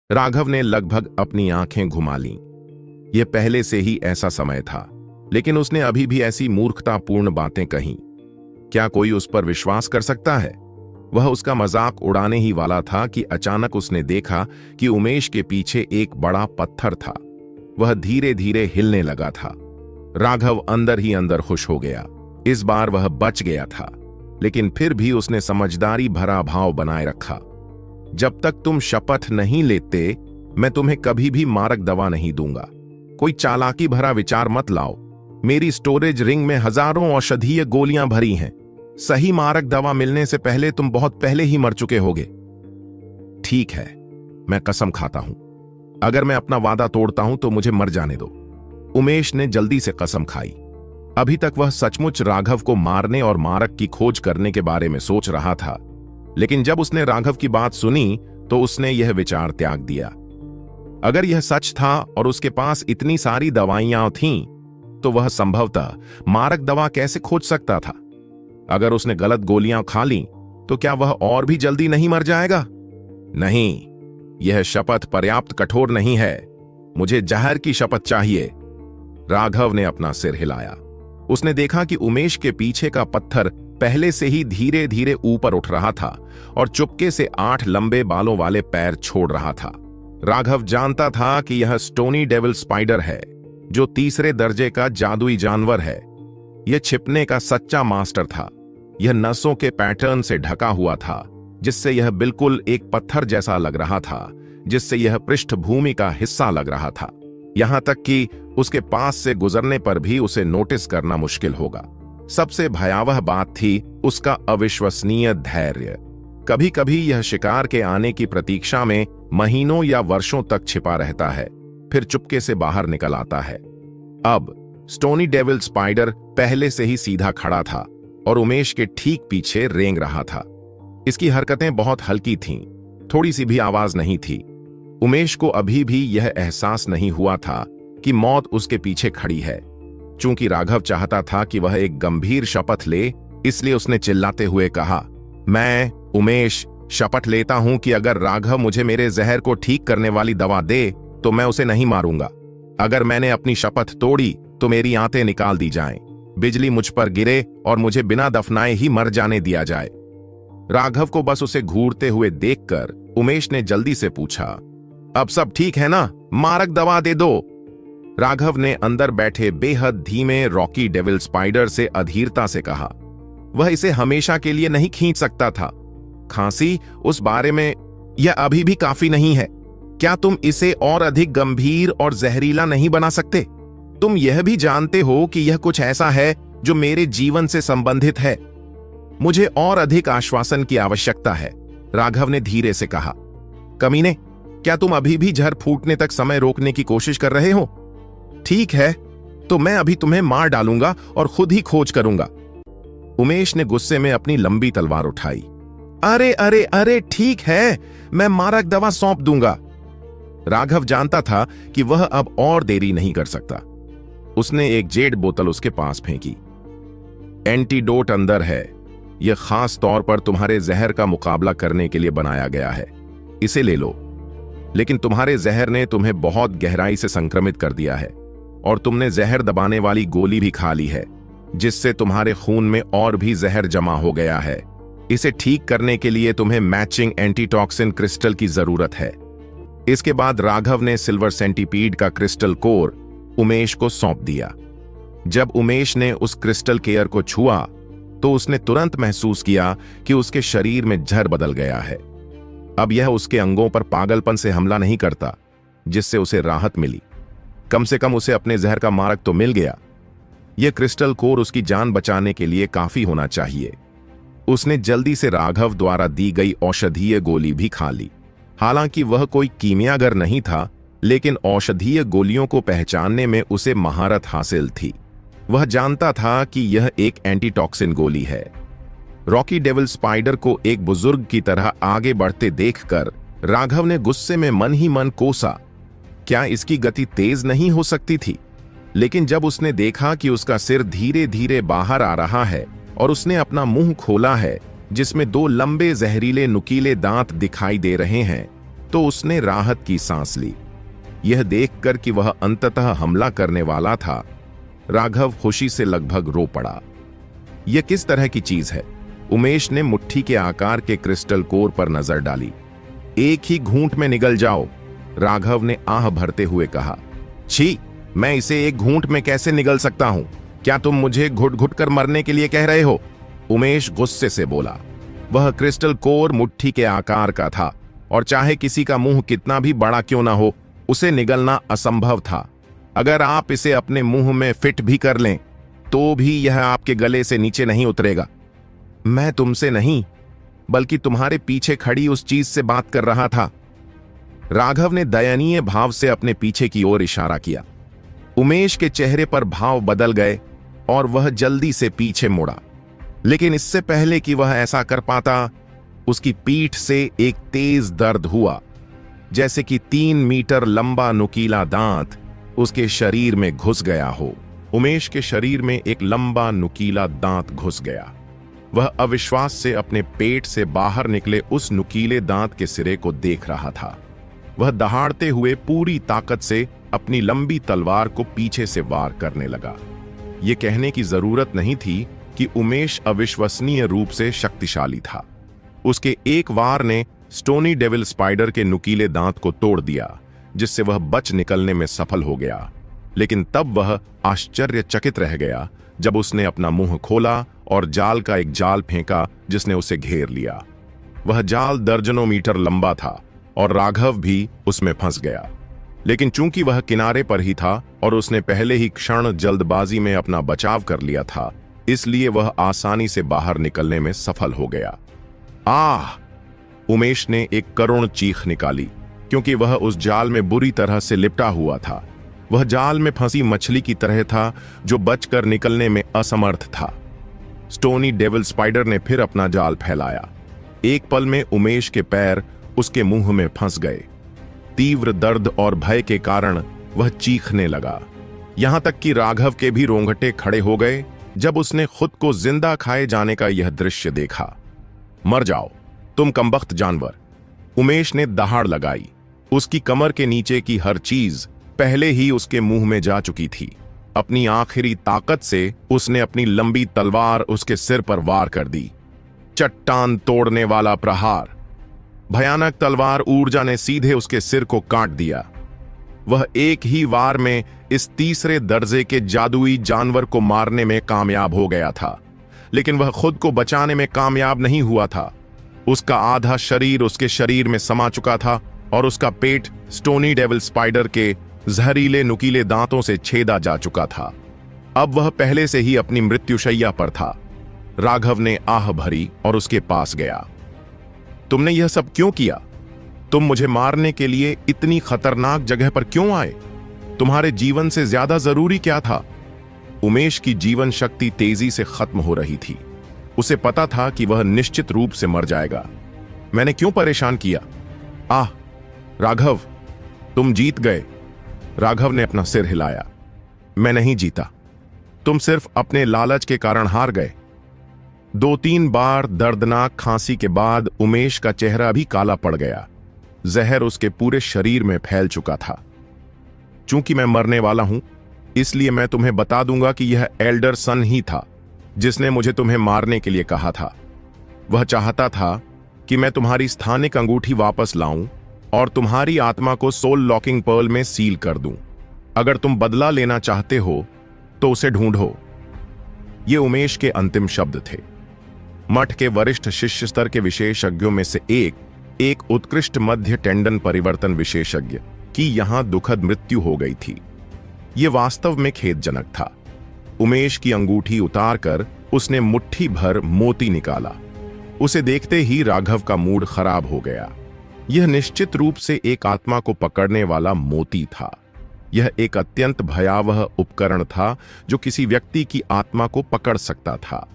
राघव ने लगभग अपनी आंखें घुमा लीं। यह पहले से ही ऐसा समय था, लेकिन उसने अभी भी ऐसी मूर्खतापूर्ण बातें कहीं। क्या कोई उस पर विश्वास कर सकता है? वह उसका मजाक उड़ाने ही वाला था कि अचानक उसने देखा कि उमेश के पीछे एक बड़ा पत्थर था। वह धीरे धीरे हिलने लगा था। राघव अंदर ही अंदर खुश हो गया। इस बार वह बच गया था, लेकिन फिर भी उसने समझदारी भरा भाव बनाए रखा। जब तक तुम शपथ नहीं लेते, मैं तुम्हें कभी भी मारक दवा नहीं दूंगा। कोई चालाकी भरा विचार मत लाओ। मेरी स्टोरेज रिंग में हजारों औषधीय गोलियां भरी हैं। सही मारक दवा मिलने से पहले तुम बहुत पहले ही मर चुके होगे। ठीक है, मैं कसम खाता हूं। अगर मैं अपना वादा तोड़ता हूं तो मुझे मर जाने दो। उमेश ने जल्दी से कसम खाई। अभी तक वह सचमुच राघव को मारने और मारक की खोज करने के बारे में सोच रहा था, लेकिन जब उसने राघव की बात सुनी तो उसने यह विचार त्याग दिया। अगर यह सच था और उसके पास इतनी सारी दवाइयां थीं, तो वह संभवतः मारक दवा कैसे खोज सकता था? अगर उसने गलत गोलियां खा लीं, तो क्या वह और भी जल्दी नहीं मर जाएगा? नहीं, यह शपथ पर्याप्त कठोर नहीं है। मुझे जहर की शपथ चाहिए। राघव ने अपना सिर हिलाया। उसने देखा कि उमेश के पीछे का पत्थर पहले से ही धीरे धीरे ऊपर उठ रहा था और चुपके से 8 लंबे बालों वाले पैर छोड़ रहा था। राघव जानता था कि यह स्टोनी डेविल स्पाइडर है, जो तीसरे दर्जे का जादुई जानवर है। यह छिपने का सच्चा मास्टर था। यह नसों के पैटर्न से ढका हुआ था, जिससे यह बिल्कुल एक पत्थर जैसा लग रहा था, जिससे यह पृष्ठभूमि का हिस्सा लग रहा था। यहां तक कि उसके पास से गुजरने पर भी उसे नोटिस करना मुश्किल होगा। सबसे भयावह बात थी उसका अविश्वसनीय धैर्य। कभी कभी यह शिकार के आने की प्रतीक्षा में महीनों या वर्षों तक छिपा रहता है, फिर चुपके से बाहर निकल आता है। अब स्टोनी डेविल स्पाइडर पहले से ही सीधा खड़ा था और उमेश के ठीक पीछे रेंग रहा था। इसकी हरकतें बहुत हल्की थीं, थोड़ी सी भी आवाज नहीं थी। उमेश को अभी भी यह एहसास नहीं हुआ था कि मौत उसके पीछे खड़ी है। चूंकि राघव चाहता था कि वह एक गंभीर शपथ ले, इसलिए उसने चिल्लाते हुए कहा, मैं उमेश शपथ लेता हूं कि अगर राघव मुझे मेरे जहर को ठीक करने वाली दवा दे तो मैं उसे नहीं मारूंगा। अगर मैंने अपनी शपथ तोड़ी तो मेरी आंतें निकाल दी जाएं, बिजली मुझ पर गिरे और मुझे बिना दफनाए ही मर जाने दिया जाए। राघव को बस उसे घूरते हुए देखकर उमेश ने जल्दी से पूछा, अब सब ठीक है ना? मारक दवा दे दो। राघव ने अंदर बैठे बेहद धीमे रॉकी डेविल स्पाइडर से अधीरता से कहा। वह इसे हमेशा के लिए नहीं खींच सकता था। खांसी, उस बारे में यह अभी भी काफी नहीं है। क्या तुम इसे और अधिक गंभीर और जहरीला नहीं बना सकते? तुम यह भी जानते हो कि यह कुछ ऐसा है जो मेरे जीवन से संबंधित है। मुझे और अधिक आश्वासन की आवश्यकता है, राघव ने धीरे से कहा। कमीने, क्या तुम अभी भी झर फूटने तक समय रोकने की कोशिश कर रहे हो? ठीक है, तो मैं अभी तुम्हें मार डालूंगा और खुद ही खोज करूंगा। उमेश ने गुस्से में अपनी लंबी तलवार उठाई। अरे अरे अरे, ठीक है, मैं मारक दवा सौंप दूंगा। राघव जानता था कि वह अब और देरी नहीं कर सकता। उसने एक जेड बोतल उसके पास फेंकी। एंटीडोट अंदर है। यह खास तौर पर तुम्हारे जहर का मुकाबला करने के लिए बनाया गया है। इसे ले लो। लेकिन तुम्हारे जहर ने तुम्हें बहुत गहराई से संक्रमित कर दिया है और तुमने जहर दबाने वाली गोली भी खा ली है, जिससे तुम्हारे खून में और भी जहर जमा हो गया है। इसे ठीक करने के लिए तुम्हें मैचिंग एंटीटॉक्सिन क्रिस्टल की जरूरत है। इसके बाद राघव ने सिल्वर सेंटीपीड का क्रिस्टल कोर उमेश को सौंप दिया। जब उमेश ने उस क्रिस्टल केयर को छुआ तो उसने तुरंत महसूस किया कि उसके शरीर में जहर बदल गया है। अब यह उसके अंगों पर पागलपन से हमला नहीं करता, जिससे उसे राहत मिली। कम से कम उसे अपने जहर का मारक तो मिल गया। यह क्रिस्टल कोर उसकी जान बचाने के लिए काफी होना चाहिए। उसने जल्दी से राघव द्वारा दी गई औषधीय गोली भी खा ली। हालांकि वह कोई कीमियागर नहीं था, लेकिन औषधीय गोलियों को पहचानने में उसे महारत हासिल थी। वह जानता था कि यह एक एंटीटॉक्सिन गोली है। रॉकी डेविल स्पाइडर को एक बुजुर्ग की तरह आगे बढ़ते देखकर राघव ने गुस्से में मन ही मन कोसा, क्या इसकी गति तेज नहीं हो सकती थी? लेकिन जब उसने देखा कि उसका सिर धीरे धीरे बाहर आ रहा है और उसने अपना मुंह खोला है, जिसमें 2 लंबे जहरीले नुकीले दांत दिखाई दे रहे हैं, तो उसने राहत की सांस ली। यह देखकर कि वह अंततः हमला करने वाला था, राघव खुशी से लगभग रो पड़ा। यह किस तरह की चीज है? उमेश ने मुट्ठी के आकार के क्रिस्टल कोर पर नजर डाली। एक ही घूंट में निगल जाओ, राघव ने आह भरते हुए कहा। छी, मैं इसे एक घूंट में कैसे निगल सकता हूं? क्या तुम मुझे घुट घुट कर मरने के लिए कह रहे हो? उमेश गुस्से से बोला। वह क्रिस्टल कोर मुट्ठी के आकार का था और चाहे किसी का मुंह कितना भी बड़ा क्यों ना हो, उसे निगलना असंभव था। अगर आप इसे अपने मुंह में फिट भी कर लें तो भी यह आपके गले से नीचे नहीं उतरेगा। मैं तुमसे नहीं, बल्कि तुम्हारे पीछे खड़ी उस चीज से बात कर रहा था। राघव ने दयनीय भाव से अपने पीछे की ओर इशारा किया। उमेश के चेहरे पर भाव बदल गए और वह जल्दी से पीछे मुड़ा, लेकिन इससे पहले कि वह ऐसा कर पाता, उसकी पीठ से एक तेज दर्द हुआ, जैसे कि 3 मीटर लंबा नुकीला दांत उसके शरीर में घुस गया हो। उमेश के शरीर में एक लंबा नुकीला दांत घुस गया। वह अविश्वास से अपने पेट से बाहर निकले उस नुकीले दांत के सिरे को देख रहा था। वह दहाड़ते हुए पूरी ताकत से अपनी लंबी तलवार को पीछे से वार करने लगा। यह कहने की जरूरत नहीं थी कि उमेश अविश्वसनीय रूप से शक्तिशाली था। उसके एक वार ने स्टोनी डेविल स्पाइडर के नुकीले दांत को तोड़ दिया, जिससे वह बच निकलने में सफल हो गया। लेकिन तब वह आश्चर्यचकित रह गया जब उसने अपना मुंह खोला और जाल का एक जाल फेंका जिसने उसे घेर लिया। वह जाल दर्जनों मीटर लंबा था और राघव भी उसमें फंस गया। लेकिन चूंकि वह किनारे पर ही था और उसने पहले ही क्षण जल्दबाजी में अपना बचाव कर लिया था, इसलिए वह आसानी से बाहर निकलने में सफल हो गया। आह! उमेश ने एक करुण चीख निकाली, क्योंकि वह उस जाल में बुरी तरह से लिपटा हुआ था। वह जाल में फंसी मछली की तरह था जो बचकर निकलने में असमर्थ था। स्टोनी डेविल स्पाइडर ने फिर अपना जाल फैलाया। एक पल में उमेश के पैर उसके मुंह में फंस गए। तीव्र दर्द और भय के कारण वह चीखने लगा। यहां तक कि राघव के भी रोंगटे खड़े हो गए जब उसने खुद को जिंदा खाए जाने का यह दृश्य देखा। मर जाओ तुम कमबख्त जानवर, उमेश ने दहाड़ लगाई। उसकी कमर के नीचे की हर चीज पहले ही उसके मुंह में जा चुकी थी। अपनी आखिरी ताकत से उसने अपनी लंबी तलवार उसके सिर पर वार कर दी। चट्टान तोड़ने वाला प्रहार। भयानक तलवार ऊर्जा ने सीधे उसके सिर को काट दिया। वह एक ही वार में इस तीसरे दर्जे के जादुई जानवर को मारने में कामयाब हो गया था, लेकिन वह खुद को बचाने में कामयाब नहीं हुआ था। उसका आधा शरीर उसके शरीर में समा चुका था और उसका पेट स्टोनी डेविल स्पाइडर के जहरीले नुकीले दांतों से छेदा जा चुका था। अब वह पहले से ही अपनी मृत्युशैया पर था। राघव ने आह भरी और उसके पास गया। तुमने यह सब क्यों किया? तुम मुझे मारने के लिए इतनी खतरनाक जगह पर क्यों आए? तुम्हारे जीवन से ज्यादा जरूरी क्या था? उमेश की जीवन शक्ति तेजी से खत्म हो रही थी। उसे पता था कि वह निश्चित रूप से मर जाएगा। मैंने क्यों परेशान किया? आह राघव, तुम जीत गए। राघव ने अपना सिर हिलाया। मैं नहीं जीता, तुम सिर्फ अपने लालच के कारण हार गए। 2-3 बार दर्दनाक खांसी के बाद उमेश का चेहरा भी काला पड़ गया। जहर उसके पूरे शरीर में फैल चुका था। चूंकि मैं मरने वाला हूं, इसलिए मैं तुम्हें बता दूंगा कि यह एल्डर सन ही था जिसने मुझे तुम्हें मारने के लिए कहा था। वह चाहता था कि मैं तुम्हारी स्थानिक अंगूठी वापस लाऊं और तुम्हारी आत्मा को सोल लॉकिंग पर्ल में सील कर दूं। अगर तुम बदला लेना चाहते हो तो उसे ढूंढो। ये उमेश के अंतिम शब्द थे। मठ के वरिष्ठ शिष्य स्तर के विशेषज्ञों में से एक उत्कृष्ट मध्य टेंडन परिवर्तन विशेषज्ञ की यहां दुखद मृत्यु हो गई थी। यह वास्तव में खेदजनक था। उमेश की अंगूठी उतारकर उसने मुट्ठी भर मोती निकाला। उसे देखते ही राघव का मूड खराब हो गया। यह निश्चित रूप से एक आत्मा को पकड़ने वाला मोती था। यह एक अत्यंत भयावह उपकरण था जो किसी व्यक्ति की आत्मा को पकड़ सकता था।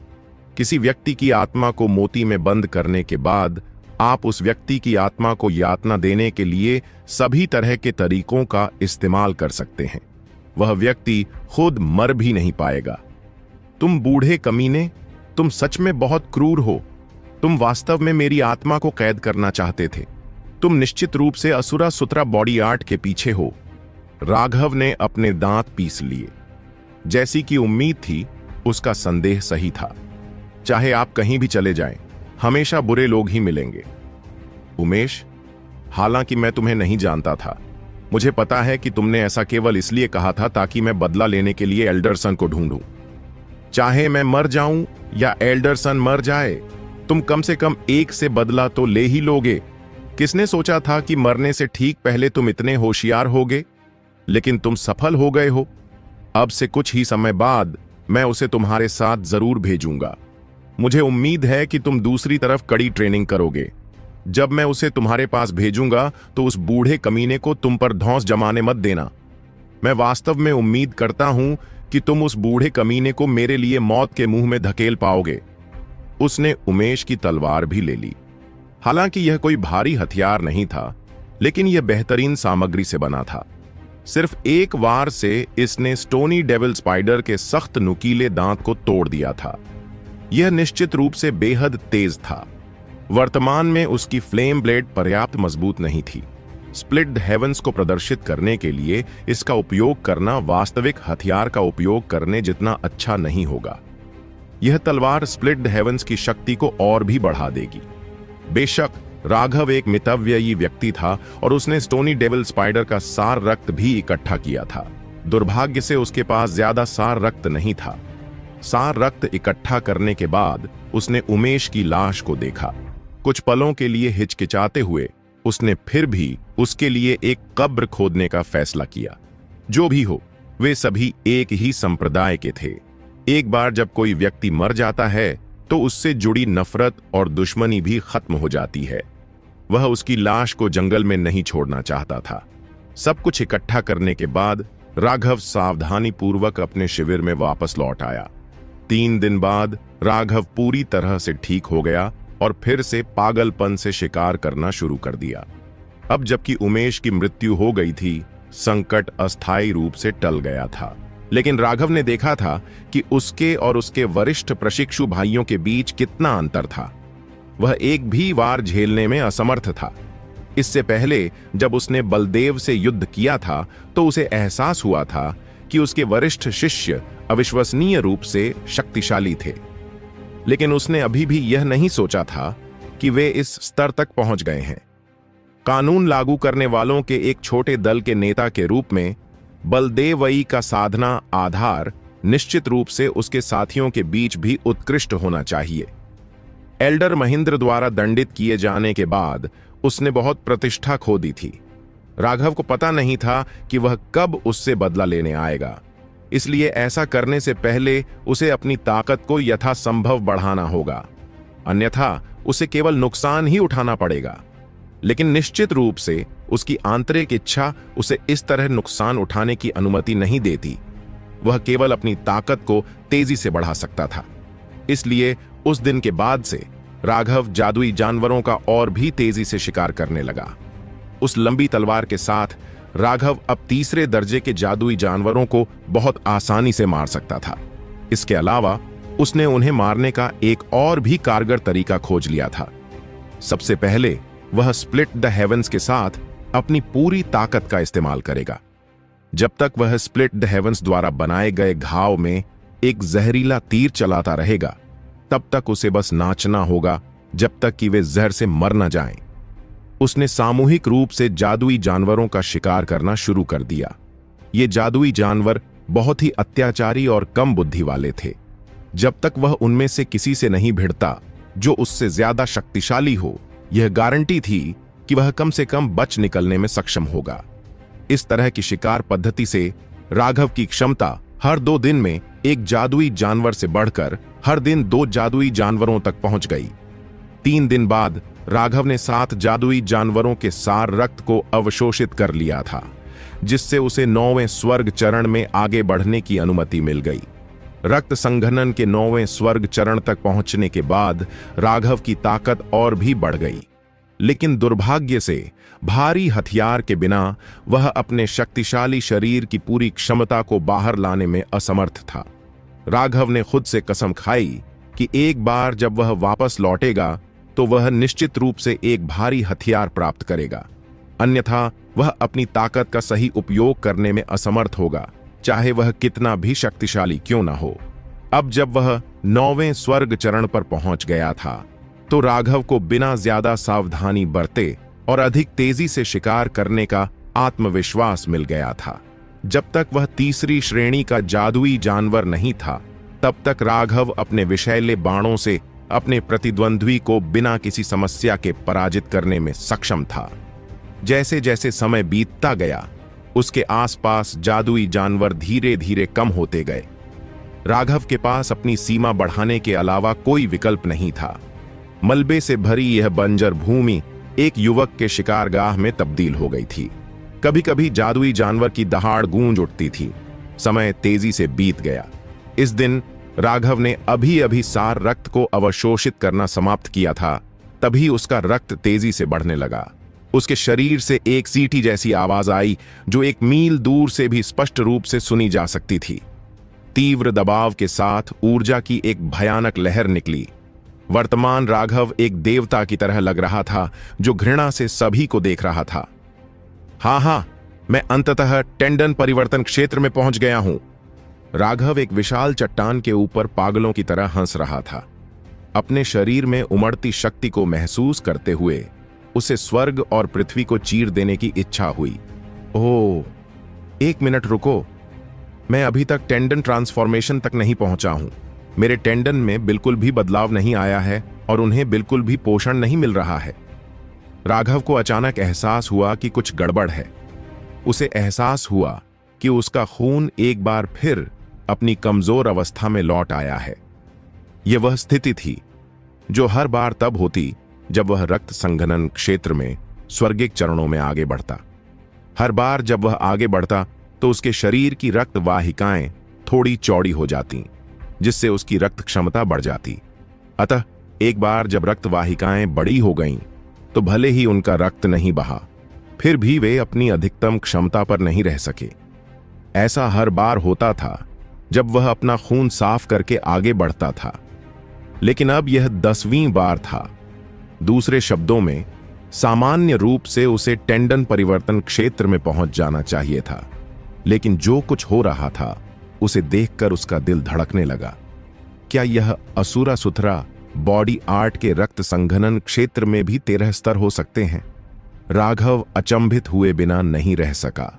किसी व्यक्ति की आत्मा को मोती में बंद करने के बाद आप उस व्यक्ति की आत्मा को यातना देने के लिए सभी तरह के तरीकों का इस्तेमाल कर सकते हैं। वह व्यक्ति खुद मर भी नहीं पाएगा। तुम बूढ़े कमीने, तुम सच में बहुत क्रूर हो। तुम वास्तव में मेरी आत्मा को कैद करना चाहते थे। तुम निश्चित रूप से असुरा सुतरा बॉडी आर्ट के पीछे हो। राघव ने अपने दांत पीस लिए। जैसी कि उम्मीद थी, उसका संदेह सही था। चाहे आप कहीं भी चले जाएं, हमेशा बुरे लोग ही मिलेंगे। उमेश, हालांकि मैं तुम्हें नहीं जानता था। मुझे पता है कि तुमने ऐसा केवल इसलिए कहा था ताकि मैं बदला लेने के लिए एल्डरसन को ढूंढूं। चाहे मैं मर जाऊं या एल्डरसन मर जाए, तुम कम से कम एक से बदला तो ले ही लोगे। किसने सोचा था कि मरने से ठीक पहले तुम इतने होशियार होगे? लेकिन तुम सफल हो गए हो। अब से कुछ ही समय बाद मैं उसे तुम्हारे साथ जरूर भेजूंगा। मुझे उम्मीद है कि तुम दूसरी तरफ कड़ी ट्रेनिंग करोगे। जब मैं उसे तुम्हारे पास भेजूंगा तो उस बूढ़े कमीने को तुम पर धौंस जमाने मत देना। मैं वास्तव में उम्मीद करता हूं कि तुम उस बूढ़े कमीने को मेरे लिए मौत के मुंह में धकेल पाओगे। उसने उमेश की तलवार भी ले ली। हालांकि यह कोई भारी हथियार नहीं था, लेकिन यह बेहतरीन सामग्री से बना था। सिर्फ एक वार से इसने स्टोनी डेविल स्पाइडर के सख्त नुकीले दांत को तोड़ दिया था। यह निश्चित रूप से बेहद तेज था। वर्तमान में उसकी फ्लेम ब्लेड पर्याप्त मजबूत नहीं थी। स्प्लिट हेवंस को प्रदर्शित करने के लिए इसका उपयोग करना वास्तविक हथियार का उपयोग करने जितना अच्छा नहीं होगा। यह तलवार स्प्लिट हेवंस की शक्ति को और भी बढ़ा देगी। बेशक राघव एक मितव्ययी व्यक्ति था और उसने स्टोनी डेविल स्पाइडर का सार रक्त भी इकट्ठा किया था। दुर्भाग्य से उसके पास ज्यादा सार रक्त नहीं था। सार रक्त इकट्ठा करने के बाद उसने उमेश की लाश को देखा। कुछ पलों के लिए हिचकिचाते हुए उसने फिर भी उसके लिए एक कब्र खोदने का फैसला किया। जो भी हो, वे सभी एक ही संप्रदाय के थे। एक बार जब कोई व्यक्ति मर जाता है तो उससे जुड़ी नफरत और दुश्मनी भी खत्म हो जाती है। वह उसकी लाश को जंगल में नहीं छोड़ना चाहता था। सब कुछ इकट्ठा करने के बाद राघव सावधानी पूर्वक अपने शिविर में वापस लौट आया। 3 दिन बाद राघव पूरी तरह से ठीक हो गया और फिर से पागलपन से शिकार करना शुरू कर दिया। अब जबकि उमेश की मृत्यु हो गई थी, संकट अस्थायी रूप से टल गया था। लेकिन राघव ने देखा था कि उसके और उसके वरिष्ठ प्रशिक्षु भाइयों के बीच कितना अंतर था। वह एक भी वार झेलने में असमर्थ था। इससे पहले जब उसने बलदेव से युद्ध किया था तो उसे एहसास हुआ था कि उसके वरिष्ठ शिष्य अविश्वसनीय रूप से शक्तिशाली थे। लेकिन उसने अभी भी यह नहीं सोचा था कि वे इस स्तर तक पहुंच गए हैं। कानून लागू करने वालों के एक छोटे दल के नेता के रूप में बलदेवई का साधना आधार निश्चित रूप से उसके साथियों के बीच भी उत्कृष्ट होना चाहिए। एल्डर महेंद्र द्वारा दंडित किए जाने के बाद उसने बहुत प्रतिष्ठा खो दी थी। राघव को पता नहीं था कि वह कब उससे बदला लेने आएगा, इसलिए ऐसा करने से पहले उसे अपनी ताकत को यथासंभव बढ़ाना होगा, अन्यथा उसे केवल नुकसान ही उठाना पड़ेगा। लेकिन निश्चित रूप से उसकी आंतरिक इच्छा उसे इस तरह नुकसान उठाने की अनुमति नहीं देती। वह केवल अपनी ताकत को तेजी से बढ़ा सकता था। इसलिए उस दिन के बाद से राघव जादुई जानवरों का और भी तेजी से शिकार करने लगा। उस लंबी तलवार के साथ राघव अब तीसरे दर्जे के जादुई जानवरों को बहुत आसानी से मार सकता था। इसके अलावा उसने उन्हें मारने का एक और भी कारगर तरीका खोज लिया था। सबसे पहले वह स्प्लिट द हेवंस के साथ अपनी पूरी ताकत का इस्तेमाल करेगा। जब तक वह स्प्लिट द हेवंस द्वारा बनाए गए घाव में एक जहरीला तीर चलाता रहेगा, तब तक उसे बस नाचना होगा जब तक कि वे जहर से मर न जाएं। उसने सामूहिक रूप से जादुई जानवरों का शिकार करना शुरू कर दिया। ये जादुई जानवर बहुत ही अत्याचारी और कम बुद्धि वाले थे। जब तक वह उनमें से किसी से नहीं भिड़ता जो उससे ज्यादा शक्तिशाली हो, यह गारंटी थी कि वह कम से कम बच निकलने में सक्षम होगा। इस तरह की शिकार पद्धति से राघव की क्षमता हर 2 दिन में एक जादुई जानवर से बढ़कर हर दिन 2 जादुई जानवरों तक पहुंच गई। 3 दिन बाद राघव ने 7 जादुई जानवरों के सार रक्त को अवशोषित कर लिया था, जिससे उसे 9वें स्वर्ग चरण में आगे बढ़ने की अनुमति मिल गई। रक्त संघनन के 9वें स्वर्ग चरण तक पहुंचने के बाद राघव की ताकत और भी बढ़ गई। लेकिन दुर्भाग्य से भारी हथियार के बिना वह अपने शक्तिशाली शरीर की पूरी क्षमता को बाहर लाने में असमर्थ था। राघव ने खुद से कसम खाई कि एक बार जब वह वापस लौटेगा तो वह निश्चित रूप से एक भारी हथियार प्राप्त करेगा, अन्यथा वह अपनी ताकत का सही उपयोग करने में असमर्थ होगा, चाहे वह कितना भी शक्तिशाली क्यों ना हो। अब जब वह 9वें स्वर्ग चरण पर पहुंच गया था, तो राघव को बिना ज्यादा सावधानी बरते और अधिक तेजी से शिकार करने का आत्मविश्वास मिल गया था। जब तक वह तीसरी श्रेणी का जादुई जानवर नहीं था, तब तक राघव अपने विषैले बाणों से अपने प्रतिद्वंद्वी को बिना किसी समस्या के पराजित करने में सक्षम था। जैसे जैसे समय बीतता गया, उसके आसपास जादुई जानवर धीरे धीरे कम होते गए। राघव के पास अपनी सीमा बढ़ाने के अलावा कोई विकल्प नहीं था। मलबे से भरी यह बंजर भूमि एक युवक के शिकारगाह में तब्दील हो गई थी। कभी कभी जादुई जानवर की दहाड़ गूंज उठती थी। समय तेजी से बीत गया। इस दिन राघव ने अभी अभी सार रक्त को अवशोषित करना समाप्त किया था, तभी उसका रक्त तेजी से बढ़ने लगा। उसके शरीर से एक सीटी जैसी आवाज आई, जो 1 मील दूर से भी स्पष्ट रूप से सुनी जा सकती थी। तीव्र दबाव के साथ ऊर्जा की एक भयानक लहर निकली। वर्तमान राघव एक देवता की तरह लग रहा था, जो घृणा से सभी को देख रहा था। हाँ, मैं अंततः टेंडन परिवर्तन क्षेत्र में पहुंच गया हूं। राघव एक विशाल चट्टान के ऊपर पागलों की तरह हंस रहा था। अपने शरीर में उमड़ती शक्ति को महसूस करते हुए उसे स्वर्ग और पृथ्वी को चीर देने की इच्छा हुई। ओह, 1 मिनट रुको, मैं अभी तक टेंडन ट्रांसफॉर्मेशन तक नहीं पहुंचा हूं। मेरे टेंडन में बिल्कुल भी बदलाव नहीं आया है और उन्हें बिल्कुल भी पोषण नहीं मिल रहा है। राघव को अचानक एहसास हुआ कि कुछ गड़बड़ है। उसे एहसास हुआ कि उसका खून एक बार फिर अपनी कमजोर अवस्था में लौट आया है। यह वह स्थिति थी जो हर बार तब होती जब वह रक्त संघनन क्षेत्र में स्वर्गिक चरणों में आगे बढ़ता। हर बार जब वह आगे बढ़ता तो उसके शरीर की रक्त वाहिकाएं थोड़ी चौड़ी हो जाती, जिससे उसकी रक्त क्षमता बढ़ जाती। अतः एक बार जब रक्त वाहिकाएं बड़ी हो गईं, तो भले ही उनका रक्त नहीं बहा, फिर भी वे अपनी अधिकतम क्षमता पर नहीं रह सके। ऐसा हर बार होता था जब वह अपना खून साफ करके आगे बढ़ता था, लेकिन अब यह 10वीं बार था। दूसरे शब्दों में, सामान्य रूप से उसे टेंडन परिवर्तन क्षेत्र में पहुंच जाना चाहिए था, लेकिन जो कुछ हो रहा था उसे देखकर उसका दिल धड़कने लगा। क्या यह असुरा सुथरा बॉडी आर्ट के रक्त संघनन क्षेत्र में भी 13 स्तर हो सकते हैं? राघव अचंभित हुए बिना नहीं रह सका।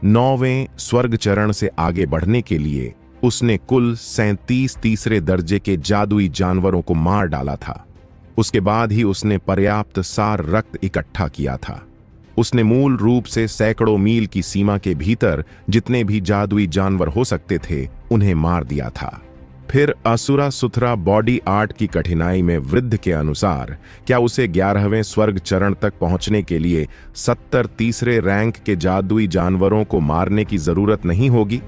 9वें स्वर्ग चरण से आगे बढ़ने के लिए उसने कुल 37 तीसरे दर्जे के जादुई जानवरों को मार डाला था। उसके बाद ही उसने पर्याप्त सार रक्त इकट्ठा किया था। उसने मूल रूप से सैकड़ों मील की सीमा के भीतर जितने भी जादुई जानवर हो सकते थे उन्हें मार दिया था। फिर असुरा सुथरा बॉडी आर्ट की कठिनाई में वृद्ध के अनुसार क्या उसे 11वें स्वर्ग चरण तक पहुंचने के लिए 70 तीसरे रैंक के जादुई जानवरों को मारने की जरूरत नहीं होगी?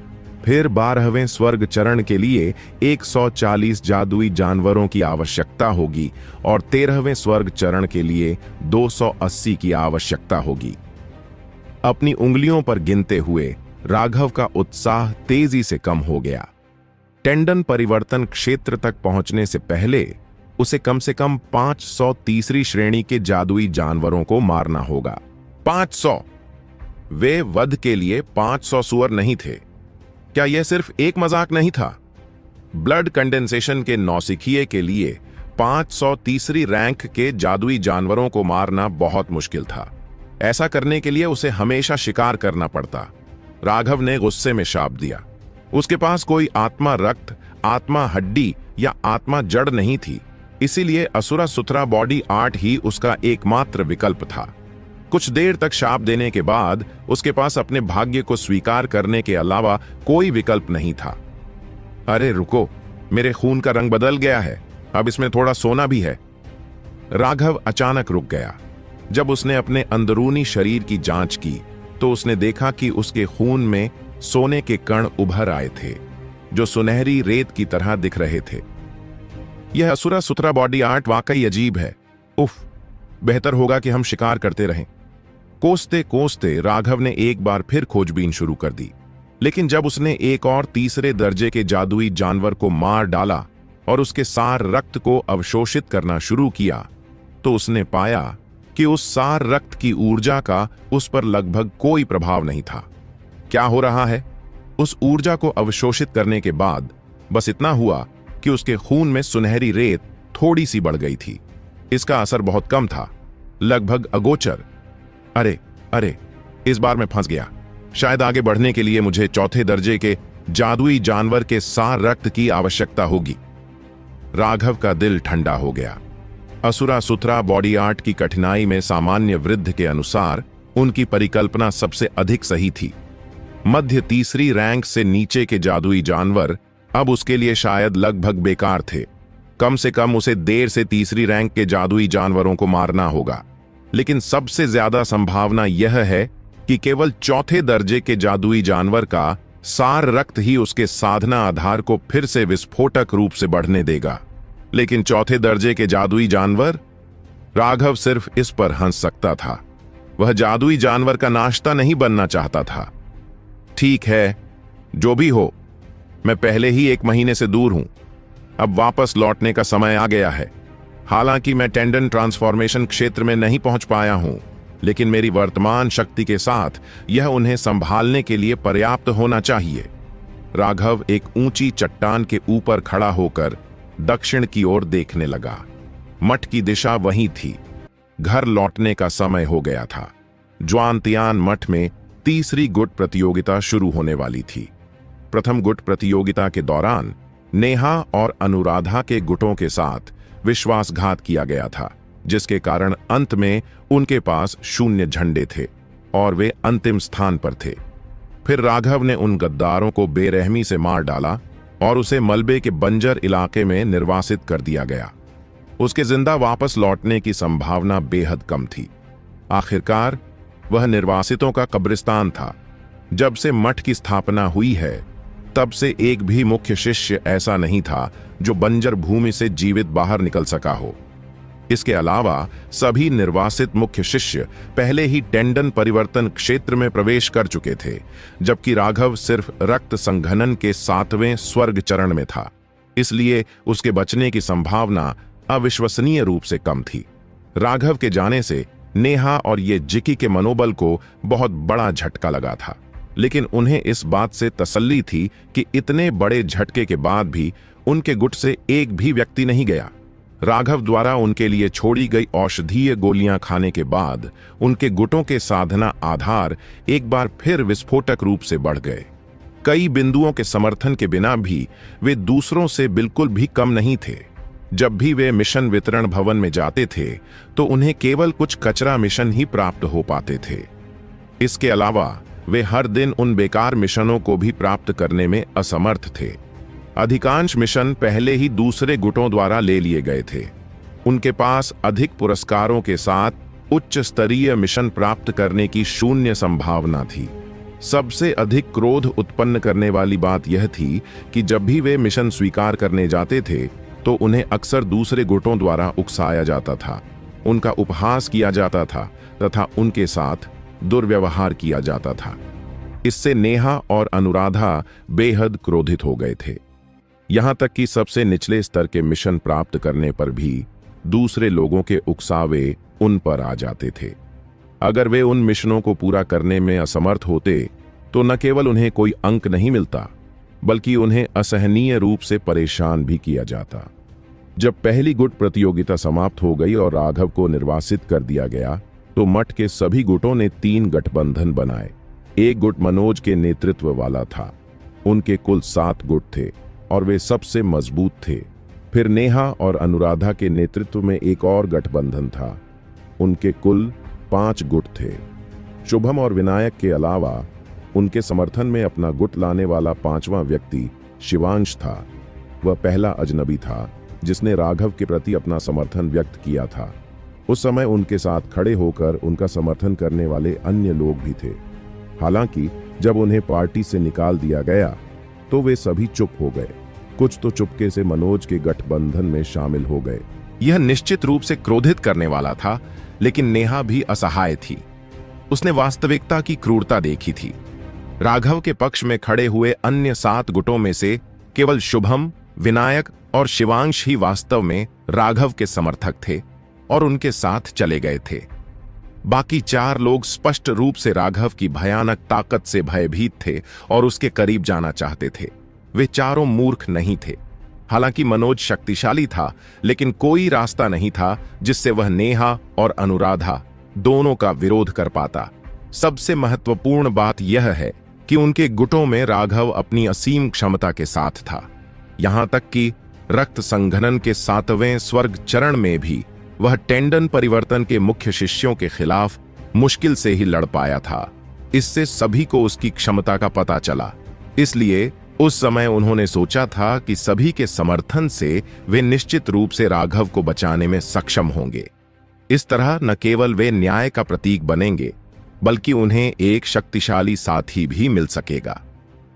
फिर 12वें स्वर्ग चरण के लिए 140 जादुई जानवरों की आवश्यकता होगी और 13वें स्वर्ग चरण के लिए 280 की आवश्यकता होगी। अपनी उंगलियों पर गिनते हुए राघव का उत्साह तेजी से कम हो गया। टेंडन परिवर्तन क्षेत्र तक पहुंचने से पहले उसे कम से कम 500 तीसरी श्रेणी के जादुई जानवरों को मारना होगा। 500! वे वध के लिए 500 सुअर नहीं थे। क्या यह सिर्फ एक मजाक नहीं था? ब्लड कंडेंसेशन के नौसिखिए के लिए 500 तीसरी रैंक के जादुई जानवरों को मारना बहुत मुश्किल था। ऐसा करने के लिए उसे हमेशा शिकार करना पड़ता। राघव ने गुस्से में शाप दिया। उसके पास कोई आत्मा रक्त, आत्मा हड्डी या आत्मा जड़ नहीं थी, इसीलिए असुरा सुथरा बॉडी आर्ट ही उसका एकमात्र विकल्प था। कुछ देर तक शाप देने के बाद उसके पास अपने भाग्य को स्वीकार करने के अलावा कोई विकल्प नहीं था। अरे रुको, मेरे खून का रंग बदल गया है, अब इसमें थोड़ा सोना भी है। राघव अचानक रुक गया। जब उसने अपने अंदरूनी शरीर की जांच की तो उसने देखा कि उसके खून में सोने के कण उभर आए थे, जो सुनहरी रेत की तरह दिख रहे थे। यह असुरा सुथरा बॉडी आर्ट वाकई अजीब है। उफ, बेहतर होगा कि हम शिकार करते रहें। कोसते कोसते राघव ने एक बार फिर खोजबीन शुरू कर दी, लेकिन जब उसने एक और तीसरे दर्जे के जादुई जानवर को मार डाला और उसके सार रक्त को अवशोषित करना शुरू किया, तो उसने पाया कि उस सार रक्त की ऊर्जा का उस पर लगभग कोई प्रभाव नहीं था। क्या हो रहा है? उस ऊर्जा को अवशोषित करने के बाद बस इतना हुआ कि उसके खून में सुनहरी रेत थोड़ी सी बढ़ गई थी। इसका असर बहुत कम था, लगभग अगोचर। अरे अरे, इस बार मैं फंस गया। शायद आगे बढ़ने के लिए मुझे चौथे दर्जे के जादुई जानवर के सार रक्त की आवश्यकता होगी। राघव का दिल ठंडा हो गया। असुरा सुथरा बॉडी आर्ट की कठिनाई में सामान्य वृद्ध के अनुसार उनकी परिकल्पना सबसे अधिक सही थी। मध्य तीसरी रैंक से नीचे के जादुई जानवर अब उसके लिए शायद लगभग बेकार थे। कम से कम उसे देर से तीसरी रैंक के जादुई जानवरों को मारना होगा। लेकिन सबसे ज्यादा संभावना यह है कि केवल चौथे दर्जे के जादुई जानवर का सार रक्त ही उसके साधना आधार को फिर से विस्फोटक रूप से बढ़ने देगा। लेकिन चौथे दर्जे के जादुई जानवर? राघव सिर्फ इस पर हंस सकता था। वह जादुई जानवर का नाश्ता नहीं बनना चाहता था। ठीक है, जो भी हो, मैं पहले ही 1 महीने से दूर हूं। अब वापस लौटने का समय आ गया है। हालांकि मैं टेंडन ट्रांसफॉर्मेशन क्षेत्र में नहीं पहुंच पाया हूं, लेकिन मेरी वर्तमान शक्ति के साथ यह उन्हें संभालने के लिए पर्याप्त होना चाहिए। राघव एक ऊंची चट्टान के ऊपर खड़ा होकर दक्षिण की ओर देखने लगा। मठ की दिशा वहीं थी। घर लौटने का समय हो गया था। ज्वांतियान मठ में तीसरी गुट प्रतियोगिता शुरू होने वाली थी। प्रथम गुट प्रतियोगिता के दौरान नेहा और अनुराधा के गुटों के साथ विश्वासघात किया गया था, जिसके कारण अंत में उनके पास 0 झंडे थे और वे अंतिम स्थान पर थे। फिर राघव ने उन गद्दारों को बेरहमी से मार डाला और उसे मलबे के बंजर इलाके में निर्वासित कर दिया गया। उसके जिंदा वापस लौटने की संभावना बेहद कम थी। आखिरकार वह निर्वासितों का कब्रिस्तान था। जब से मठ की स्थापना हुई है, तब से एक भी मुख्य शिष्य ऐसा नहीं था जो बंजर भूमि से जीवित बाहर निकल सका हो। इसके अलावा सभी निर्वासित मुख्य शिष्य पहले ही टेंडन परिवर्तन क्षेत्र में प्रवेश कर चुके थे, जबकि राघव सिर्फ रक्त संघनन के 7वें स्वर्ग चरण में था। इसलिए उसके बचने की संभावना अविश्वसनीय रूप से कम थी। राघव के जाने से नेहा और ये जिकी के मनोबल को बहुत बड़ा झटका लगा था, लेकिन उन्हें इस बात से तसल्ली थी कि इतने बड़े झटके के बाद भी उनके गुट से एक भी व्यक्ति नहीं गया। राघव द्वारा उनके लिए छोड़ी गई औषधीय गोलियां खाने के बाद उनके गुटों के साधना आधार एक बार फिर विस्फोटक रूप से बढ़ गए। कई बिंदुओं के समर्थन के बिना भी वे दूसरों से बिल्कुल भी कम नहीं थे। जब भी वे मिशन वितरण भवन में जाते थे तो उन्हें केवल कुछ कचरा मिशन ही प्राप्त हो पाते थे। इसके अलावा वे हर दिन उन बेकार मिशनों को भी प्राप्त करने में असमर्थ थे। अधिकांश मिशन पहले ही दूसरे गुटों द्वारा ले लिए गए थे। उनके पास अधिक पुरस्कारों के साथ उच्च स्तरीय मिशन प्राप्त करने की 0 संभावना थी। सबसे अधिक क्रोध उत्पन्न करने वाली बात यह थी कि जब भी वे मिशन स्वीकार करने जाते थे तो उन्हें अक्सर दूसरे गुटों द्वारा उकसाया जाता था, उनका उपहास किया जाता था तथा उनके साथ दुर्व्यवहार किया जाता था। इससे नेहा और अनुराधा बेहद क्रोधित हो गए थे। यहां तक कि सबसे निचले स्तर के मिशन प्राप्त करने पर भी दूसरे लोगों के उकसावे उन पर आ जाते थे। अगर वे उन मिशनों को पूरा करने में असमर्थ होते तो न केवल उन्हें कोई अंक नहीं मिलता, बल्कि उन्हें असहनीय रूप से परेशान भी किया जाता। जब पहली गुट प्रतियोगिता समाप्त हो गई और राघव को निर्वासित कर दिया गया तो मठ के सभी गुटों ने 3 गठबंधन बनाए। एक गुट मनोज के नेतृत्व वाला था। उनके कुल 7 गुट थे और वे सबसे मजबूत थे। फिर नेहा और अनुराधा के नेतृत्व में एक और गठबंधन था। उनके कुल 5 गुट थे। शुभम और विनायक के अलावा उनके समर्थन में अपना गुट लाने वाला 5वां व्यक्ति शिवांश था। वह पहला अजनबी था जिसने राघव के प्रति अपना समर्थन व्यक्त किया था। उस समय उनके साथ खड़े होकर उनका समर्थन करने वाले अन्य लोग भी थे। हालांकि जब उन्हें पार्टी से निकाल दिया गया तो वे सभी चुप हो गए। कुछ तो चुपके से मनोज के गठबंधन में शामिल हो गए। यह निश्चित रूप से क्रोधित करने वाला था, लेकिन नेहा भी असहाय थी। उसने वास्तविकता की क्रूरता देखी थी। राघव के पक्ष में खड़े हुए अन्य 7 गुटों में से केवल शुभम, विनायक और शिवांश ही वास्तव में राघव के समर्थक थे। और उनके साथ चले गए थे। बाकी 4 लोग स्पष्ट रूप से राघव की भयानक ताकत से भयभीत थे और उसके करीब जाना चाहते थे। वे चारों मूर्ख नहीं थे। हालांकि मनोज शक्तिशाली था, लेकिन कोई रास्ता नहीं था जिससे वह नेहा और अनुराधा दोनों का विरोध कर पाता। सबसे महत्वपूर्ण बात यह है कि उनके गुटों में राघव अपनी असीम क्षमता के साथ था। यहां तक कि रक्त संघनन के 7वें स्वर्ग चरण में भी वह टेंडन परिवर्तन के मुख्य शिष्यों के खिलाफ मुश्किल से ही लड़ पाया था। इससे सभी को उसकी क्षमता का पता चला। इसलिए उस समय उन्होंने सोचा था कि सभी के समर्थन से वे निश्चित रूप से राघव को बचाने में सक्षम होंगे। इस तरह न केवल वे न्याय का प्रतीक बनेंगे, बल्कि उन्हें एक शक्तिशाली साथी भी मिल सकेगा।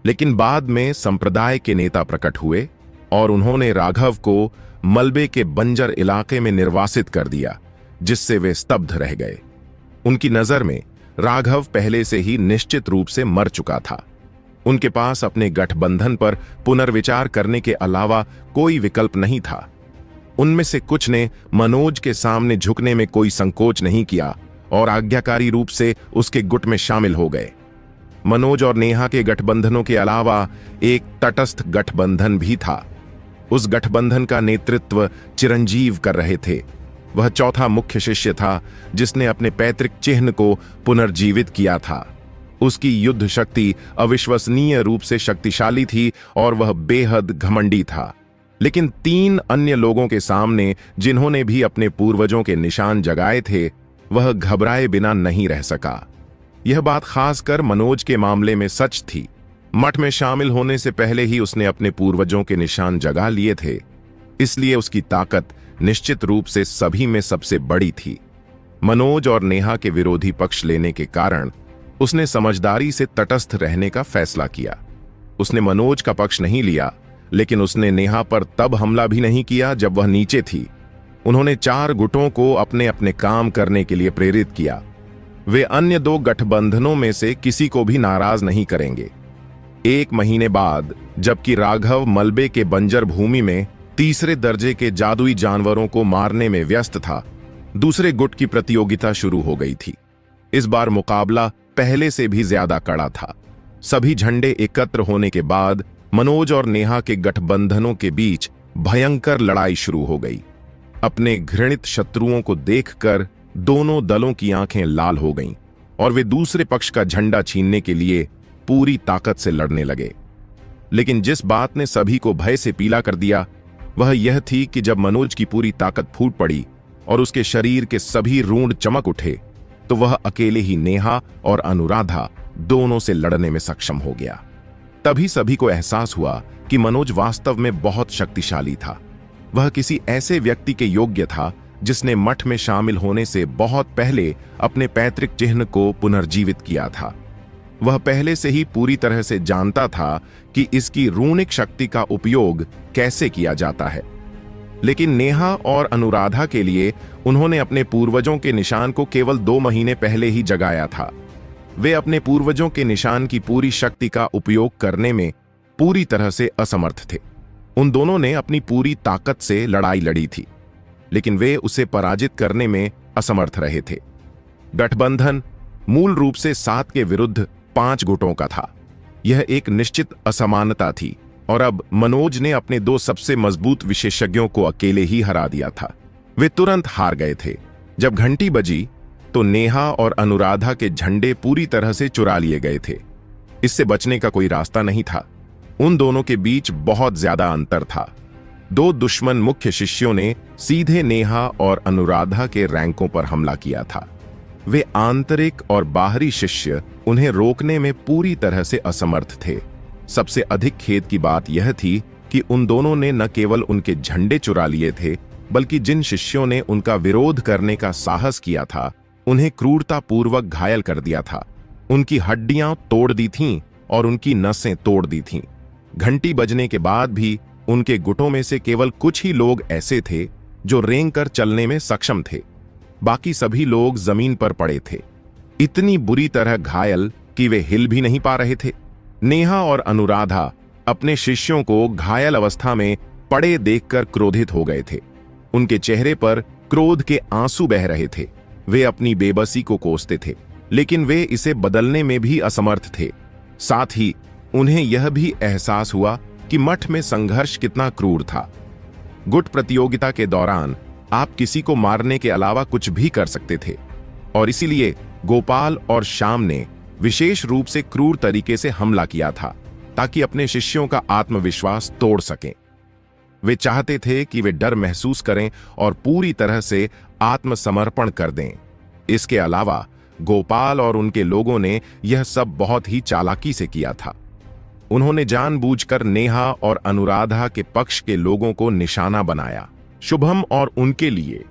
लेकिन बाद में संप्रदाय के नेता प्रकट हुए और उन्होंने राघव को मलबे के बंजर इलाके में निर्वासित कर दिया, जिससे वे स्तब्ध रह गए। उनकी नजर में राघव पहले से ही निश्चित रूप से मर चुका था। उनके पास अपने गठबंधन पर पुनर्विचार करने के अलावा कोई विकल्प नहीं था। उनमें से कुछ ने मनोज के सामने झुकने में कोई संकोच नहीं किया और आज्ञाकारी रूप से उसके गुट में शामिल हो गए। मनोज और नेहा के गठबंधनों के अलावा एक तटस्थ गठबंधन भी था। उस गठबंधन का नेतृत्व चिरंजीव कर रहे थे। वह चौथा मुख्य शिष्य था जिसने अपने पैतृक चिन्ह को पुनर्जीवित किया था। उसकी युद्ध शक्ति अविश्वसनीय रूप से शक्तिशाली थी और वह बेहद घमंडी था। लेकिन 3 अन्य लोगों के सामने, जिन्होंने भी अपने पूर्वजों के निशान जगाए थे, वह घबराए बिना नहीं रह सका। यह बात खासकर मनोज के मामले में सच थी। मठ में शामिल होने से पहले ही उसने अपने पूर्वजों के निशान जगा लिए थे, इसलिए उसकी ताकत निश्चित रूप से सभी में सबसे बड़ी थी। मनोज और नेहा के विरोधी पक्ष लेने के कारण उसने समझदारी से तटस्थ रहने का फैसला किया। उसने मनोज का पक्ष नहीं लिया, लेकिन उसने नेहा पर तब हमला भी नहीं किया जब वह नीचे थी। उन्होंने 4 गुटों को अपने अपने काम करने के लिए प्रेरित किया। वे अन्य 2 गठबंधनों में से किसी को भी नाराज नहीं करेंगे। 1 महीने बाद, जबकि राघव मलबे के बंजर भूमि में तीसरे दर्जे के जादुई जानवरों को मारने में व्यस्त था, दूसरे गुट की प्रतियोगिता शुरू हो गई थी। इस बार मुकाबला पहले से भी ज्यादा कड़ा था। सभी झंडे एकत्र होने के बाद मनोज और नेहा के गठबंधनों के बीच भयंकर लड़ाई शुरू हो गई। अपने घृणित शत्रुओं को देखकर दोनों दलों की आंखें लाल हो गईं और वे दूसरे पक्ष का झंडा छीनने के लिए पूरी ताकत से लड़ने लगे। लेकिन जिस बात ने सभी को भय से पीला कर दिया, वह यह थी कि जब मनोज की पूरी ताकत फूट पड़ी और उसके शरीर के सभी रूंड चमक उठे, तो वह अकेले ही नेहा और अनुराधा दोनों से लड़ने में सक्षम हो गया। तभी सभी को एहसास हुआ कि मनोज वास्तव में बहुत शक्तिशाली था। वह किसी ऐसे व्यक्ति के योग्य था जिसने मठ में शामिल होने से बहुत पहले अपने पैतृक चिन्ह को पुनर्जीवित किया था। वह पहले से ही पूरी तरह से जानता था कि इसकी रूणिक शक्ति का उपयोग कैसे किया जाता है। लेकिन नेहा और अनुराधा के लिए उन्होंने अपने पूर्वजों के निशान को केवल 2 महीने पहले ही जगाया था। वे अपने पूर्वजों के निशान की पूरी शक्ति का उपयोग करने में पूरी तरह से असमर्थ थे। उन दोनों ने अपनी पूरी ताकत से लड़ाई लड़ी थी, लेकिन वे उसे पराजित करने में असमर्थ रहे थे। गठबंधन मूल रूप से 7 के विरुद्ध 5 गुटों का था। यह एक निश्चित असमानता थी और अब मनोज ने अपने 2 सबसे मजबूत विशेषज्ञों को अकेले ही हरा दिया था। वे तुरंत हार गए थे। जब घंटी बजी तो नेहा और अनुराधा के झंडे पूरी तरह से चुरा लिए गए थे। इससे बचने का कोई रास्ता नहीं था। उन दोनों के बीच बहुत ज्यादा अंतर था। 2 दुश्मन मुख्य शिष्यों ने सीधे नेहा और अनुराधा के रैंकों पर हमला किया था। वे आंतरिक और बाहरी शिष्य उन्हें रोकने में पूरी तरह से असमर्थ थे। सबसे अधिक खेद की बात यह थी कि उन दोनों ने न केवल उनके झंडे चुरा लिए थे, बल्कि जिन शिष्यों ने उनका विरोध करने का साहस किया था, उन्हें क्रूरतापूर्वक घायल कर दिया था। उनकी हड्डियां तोड़ दी थीं और उनकी नसें तोड़ दी थीं। घंटी बजने के बाद भी उनके गुटों में से केवल कुछ ही लोग ऐसे थे जो रेंग कर चलने में सक्षम थे। बाकी सभी लोग जमीन पर पड़े थे, इतनी बुरी तरह घायल कि वे हिल भी नहीं पा रहे थे। नेहा और अनुराधा अपने शिष्यों को घायल अवस्था में पड़े देखकर क्रोधित हो गए थे। उनके चेहरे पर क्रोध के आंसू बह रहे थे। वे अपनी बेबसी को कोसते थे, लेकिन वे इसे बदलने में भी असमर्थ थे। साथ ही उन्हें यह भी एहसास हुआ कि मठ में संघर्ष कितना क्रूर था। गुट प्रतियोगिता के दौरान आप किसी को मारने के अलावा कुछ भी कर सकते थे, और इसीलिए गोपाल और श्याम ने विशेष रूप से क्रूर तरीके से हमला किया था, ताकि अपने शिष्यों का आत्मविश्वास तोड़ सकें। वे चाहते थे कि वे डर महसूस करें और पूरी तरह से आत्मसमर्पण कर दें। इसके अलावा गोपाल और उनके लोगों ने यह सब बहुत ही चालाकी से किया था। उन्होंने जानबूझकर नेहा और अनुराधा के पक्ष के लोगों को निशाना बनाया, शुभम और उनके लिए।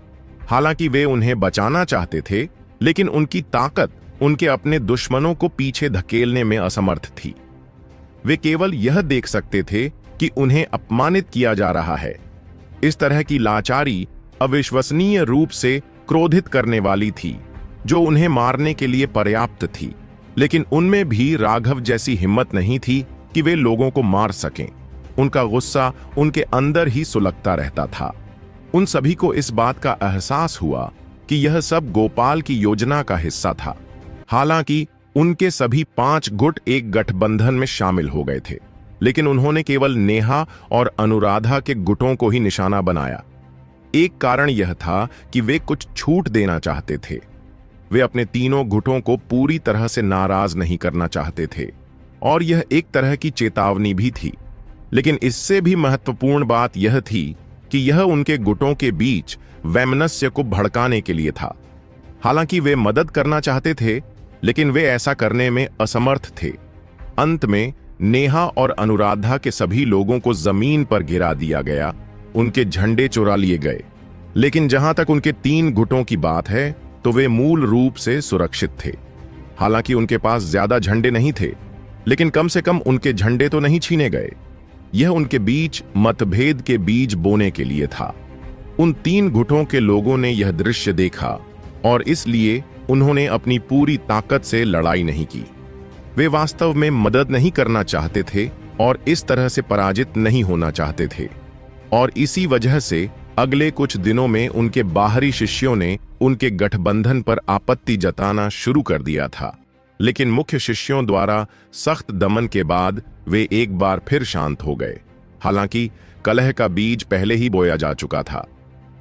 हालांकि वे उन्हें बचाना चाहते थे, लेकिन उनकी ताकत उनके अपने दुश्मनों को पीछे धकेलने में असमर्थ थी। वे केवल यह देख सकते थे कि उन्हें अपमानित किया जा रहा है। इस तरह की लाचारी अविश्वसनीय रूप से क्रोधित करने वाली थी, जो उन्हें मारने के लिए पर्याप्त थी। लेकिन उनमें भी राघव जैसी हिम्मत नहीं थी कि वे लोगों को मार सकें। उनका गुस्सा उनके अंदर ही सुलगता रहता था। उन सभी को इस बात का एहसास हुआ कि यह सब गोपाल की योजना का हिस्सा था। हालांकि उनके सभी 5 गुट एक गठबंधन में शामिल हो गए थे, लेकिन उन्होंने केवल नेहा और अनुराधा के गुटों को ही निशाना बनाया। एक कारण यह था कि वे कुछ छूट देना चाहते थे। वे अपने तीनों गुटों को पूरी तरह से नाराज नहीं करना चाहते थे, और यह एक तरह की चेतावनी भी थी। लेकिन इससे भी महत्वपूर्ण बात यह थी कि यह उनके गुटों के बीच वैमनस्य को भड़काने के लिए था। हालांकि वे मदद करना चाहते थे, लेकिन वे ऐसा करने में असमर्थ थे। अंत में नेहा और अनुराधा के सभी लोगों को जमीन पर गिरा दिया गया, उनके झंडे चुरा लिए गए। लेकिन जहां तक उनके 3 गुटों की बात है, तो वे मूल रूप से सुरक्षित थे। हालांकि उनके पास ज्यादा झंडे नहीं थे, लेकिन कम से कम उनके झंडे तो नहीं छीने गए। यह उनके बीच मतभेद के बीज बोने के लिए था। उन 3 गुटों के लोगों ने यह दृश्य देखा, और इसलिए उन्होंने अपनी पूरी ताकत से लड़ाई नहीं की। वे वास्तव में मदद नहीं करना चाहते थे और इस तरह से पराजित नहीं होना चाहते थे। और इसी वजह से अगले कुछ दिनों में उनके बाहरी शिष्यों ने उनके गठबंधन पर आपत्ति जताना शुरू कर दिया था। लेकिन मुख्य शिष्यों द्वारा सख्त दमन के बाद वे एक बार फिर शांत हो गए। हालांकि कलह का बीज पहले ही बोया जा चुका था।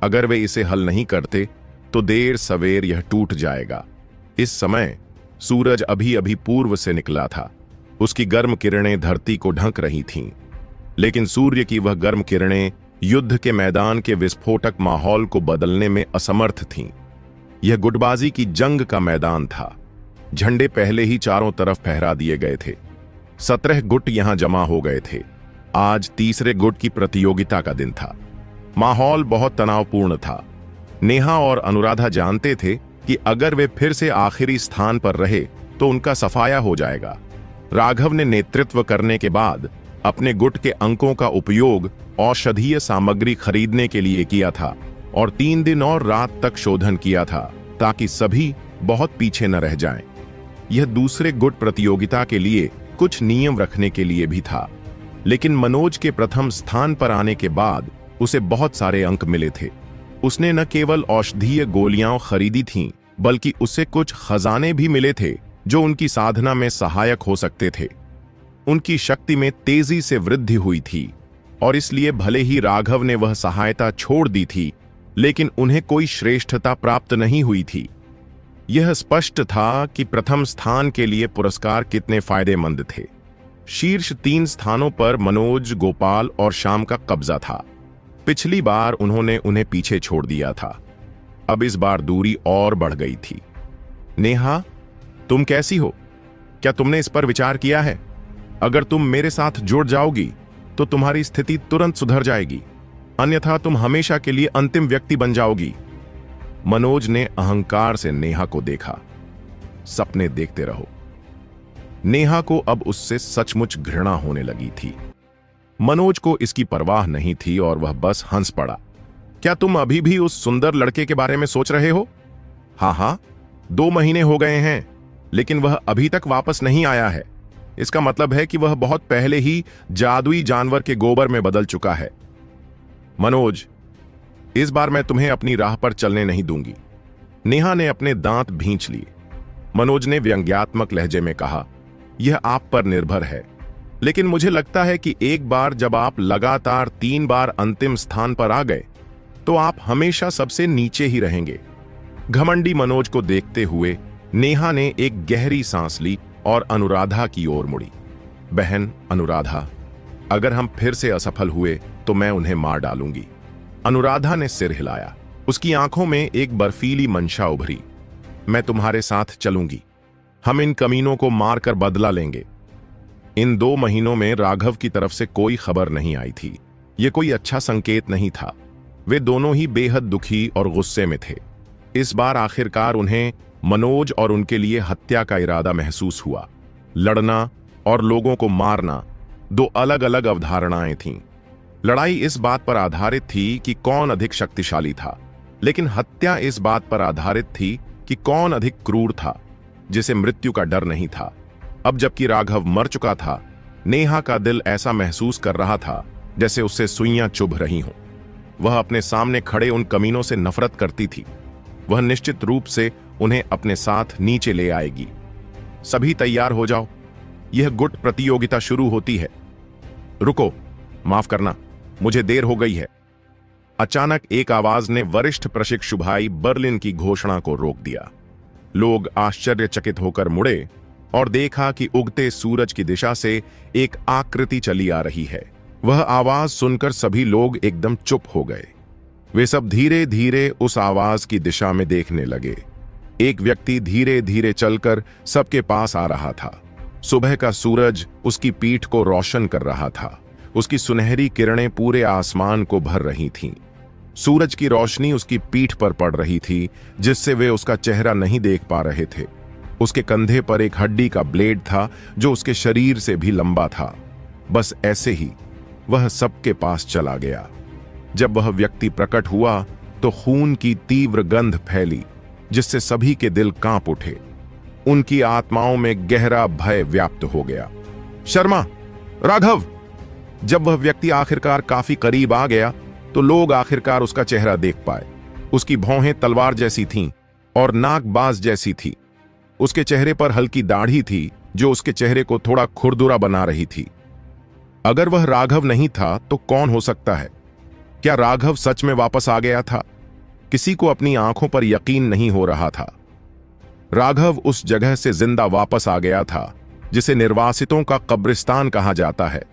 अगर वे इसे हल नहीं करते तो देर सवेर यह टूट जाएगा। इस समय सूरज अभी अभी पूर्व से निकला था। उसकी गर्म किरणें धरती को ढक रही थीं, लेकिन सूर्य की वह गर्म किरणें युद्ध के मैदान के विस्फोटक माहौल को बदलने में असमर्थ थीं। यह गुटबाजी की जंग का मैदान था। झंडे पहले ही चारों तरफ फहरा दिए गए थे। 17 गुट यहां जमा हो गए थे। आज तीसरे गुट की प्रतियोगिता का दिन था। माहौल बहुत तनावपूर्ण था। नेहा और अनुराधा जानते थे कि अगर वे फिर से आखिरी स्थान पर रहे तो उनका सफाया हो जाएगा। राघव ने नेतृत्व करने के बाद अपने गुट के अंकों का उपयोग औषधीय सामग्री खरीदने के लिए किया था, और 3 दिन और रात तक शोधन किया था, ताकि सभी बहुत पीछे न रह जाएं। यह दूसरे गुट प्रतियोगिता के लिए कुछ नियम रखने के लिए भी था। लेकिन मनोज के प्रथम स्थान पर आने के बाद उसे बहुत सारे अंक मिले थे। उसने न केवल औषधीय गोलियां खरीदी थीं, बल्कि उसे कुछ खजाने भी मिले थे जो उनकी साधना में सहायक हो सकते थे। उनकी शक्ति में तेजी से वृद्धि हुई थी, और इसलिए भले ही राघव ने वह सहायता छोड़ दी थी, लेकिन उन्हें कोई श्रेष्ठता प्राप्त नहीं हुई थी। यह स्पष्ट था कि प्रथम स्थान के लिए पुरस्कार कितने फायदेमंद थे। शीर्ष 3 स्थानों पर मनोज, गोपाल और श्याम का कब्जा था। पिछली बार उन्होंने उन्हें पीछे छोड़ दिया था। अब इस बार दूरी और बढ़ गई थी। नेहा, तुम कैसी हो? क्या तुमने इस पर विचार किया है? अगर तुम मेरे साथ जुड़ जाओगी तो तुम्हारी स्थिति तुरंत सुधर जाएगी, अन्यथा तुम हमेशा के लिए अंतिम व्यक्ति बन जाओगी। मनोज ने अहंकार से नेहा को देखा। सपने देखते रहो। नेहा को अब उससे सचमुच घृणा होने लगी थी। मनोज को इसकी परवाह नहीं थी और वह बस हंस पड़ा। क्या तुम अभी भी उस सुंदर लड़के के बारे में सोच रहे हो? हाँ, 2 महीने हो गए हैं, लेकिन वह अभी तक वापस नहीं आया है। इसका मतलब है कि वह बहुत पहले ही जादुई जानवर के गोबर में बदल चुका है। मनोज, इस बार मैं तुम्हें अपनी राह पर चलने नहीं दूंगी। नेहा ने अपने दांत भींच लिए। मनोज ने व्यंग्यात्मक लहजे में कहा, यह आप पर निर्भर है, लेकिन मुझे लगता है कि एक बार जब आप लगातार 3 बार अंतिम स्थान पर आ गए तो आप हमेशा सबसे नीचे ही रहेंगे। घमंडी मनोज को देखते हुए नेहा ने एक गहरी सांस ली और अनुराधा की ओर मुड़ी। बहन अनुराधा, अगर हम फिर से असफल हुए तो मैं उन्हें मार डालूंगी। अनुराधा ने सिर हिलाया। उसकी आंखों में एक बर्फीली मंशा उभरी। मैं तुम्हारे साथ चलूंगी। हम इन कमीनों को मारकर बदला लेंगे। इन 2 महीनों में राघव की तरफ से कोई खबर नहीं आई थी। यह कोई अच्छा संकेत नहीं था। वे दोनों ही बेहद दुखी और गुस्से में थे। इस बार आखिरकार उन्हें मनोज और उनके लिए हत्या का इरादा महसूस हुआ। लड़ना और लोगों को मारना 2 अलग अलग अवधारणाएं थीं। लड़ाई इस बात पर आधारित थी कि कौन अधिक शक्तिशाली था, लेकिन हत्या इस बात पर आधारित थी कि कौन अधिक क्रूर था, जिसे मृत्यु का डर नहीं था। अब जबकि राघव मर चुका था, नेहा का दिल ऐसा महसूस कर रहा था जैसे उससे सुइयां चुभ रही हों। वह अपने सामने खड़े उन कमीनों से नफरत करती थी। वह निश्चित रूप से उन्हें अपने साथ नीचे ले आएगी। सभी तैयार हो जाओ, यह गुट प्रतियोगिता शुरू होती है। रुको, माफ करना, मुझे देर हो गई है। अचानक एक आवाज ने वरिष्ठ प्रशिक्षु भाई बर्लिन की घोषणा को रोक दिया। लोग आश्चर्यचकित होकर मुड़े और देखा कि उगते सूरज की दिशा से एक आकृति चली आ रही है। वह आवाज सुनकर सभी लोग एकदम चुप हो गए। वे सब धीरे धीरे उस आवाज की दिशा में देखने लगे। एक व्यक्ति धीरे धीरे चलकर सबके पास आ रहा था। सुबह का सूरज उसकी पीठ को रोशन कर रहा था। उसकी सुनहरी किरणें पूरे आसमान को भर रही थीं। सूरज की रोशनी उसकी पीठ पर पड़ रही थी, जिससे वे उसका चेहरा नहीं देख पा रहे थे। उसके कंधे पर एक हड्डी का ब्लेड था जो उसके शरीर से भी लंबा था। बस ऐसे ही वह सबके पास चला गया। जब वह व्यक्ति प्रकट हुआ तो खून की तीव्र गंध फैली, जिससे सभी के दिल कांप उठे। उनकी आत्माओं में गहरा भय व्याप्त हो गया। शर्मा, राघव! जब वह व्यक्ति आखिरकार काफी करीब आ गया तो लोग आखिरकार उसका चेहरा देख पाए। उसकी भौहें तलवार जैसी थीं और नाक बाज जैसी थी। उसके चेहरे पर हल्की दाढ़ी थी जो उसके चेहरे को थोड़ा खुरदुरा बना रही थी। अगर वह राघव नहीं था तो कौन हो सकता है? क्या राघव सच में वापस आ गया था? किसी को अपनी आंखों पर यकीन नहीं हो रहा था। राघव उस जगह से जिंदा वापस आ गया था जिसे निर्वासितों का कब्रिस्तान कहा जाता है।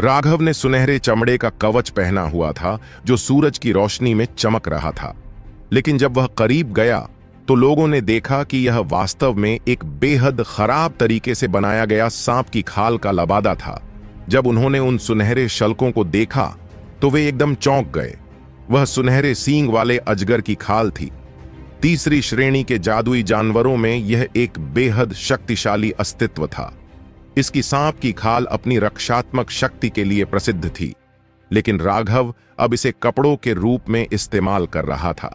राघव ने सुनहरे चमड़े का कवच पहना हुआ था जो सूरज की रोशनी में चमक रहा था। लेकिन जब वह करीब गया तो लोगों ने देखा कि यह वास्तव में एक बेहद खराब तरीके से बनाया गया सांप की खाल का लबादा था। जब उन्होंने उन सुनहरे शल्कों को देखा तो वे एकदम चौंक गए। वह सुनहरे सींग वाले अजगर की खाल थी। 3री श्रेणी के जादुई जानवरों में यह एक बेहद शक्तिशाली अस्तित्व था। इसकी सांप की खाल अपनी रक्षात्मक शक्ति के लिए प्रसिद्ध थी, लेकिन राघव अब इसे कपड़ों के रूप में इस्तेमाल कर रहा था।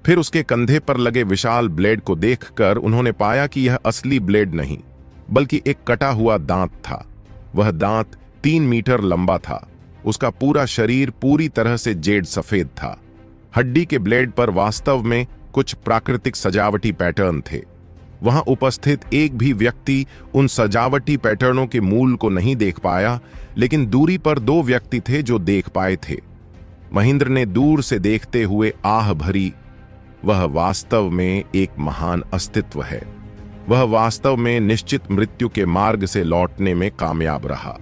फिर उसके कंधे पर लगे विशाल ब्लेड को देखकर उन्होंने पाया कि यह असली ब्लेड नहीं, बल्कि एक कटा हुआ दांत था। वह दांत 3 मीटर लंबा था। उसका पूरा शरीर पूरी तरह से जेड सफेद था। हड्डी के ब्लेड पर वास्तव में कुछ प्राकृतिक सजावटी पैटर्न थे। वहां उपस्थित एक भी व्यक्ति उन सजावटी पैटर्नों के मूल को नहीं देख पाया, लेकिन दूरी पर 2 व्यक्ति थे जो देख पाए थे। महेंद्र ने दूर से देखते हुए आह भरी, वह वास्तव में एक महान अस्तित्व है। वह वास्तव में निश्चित मृत्यु के मार्ग से लौटने में कामयाब रहा।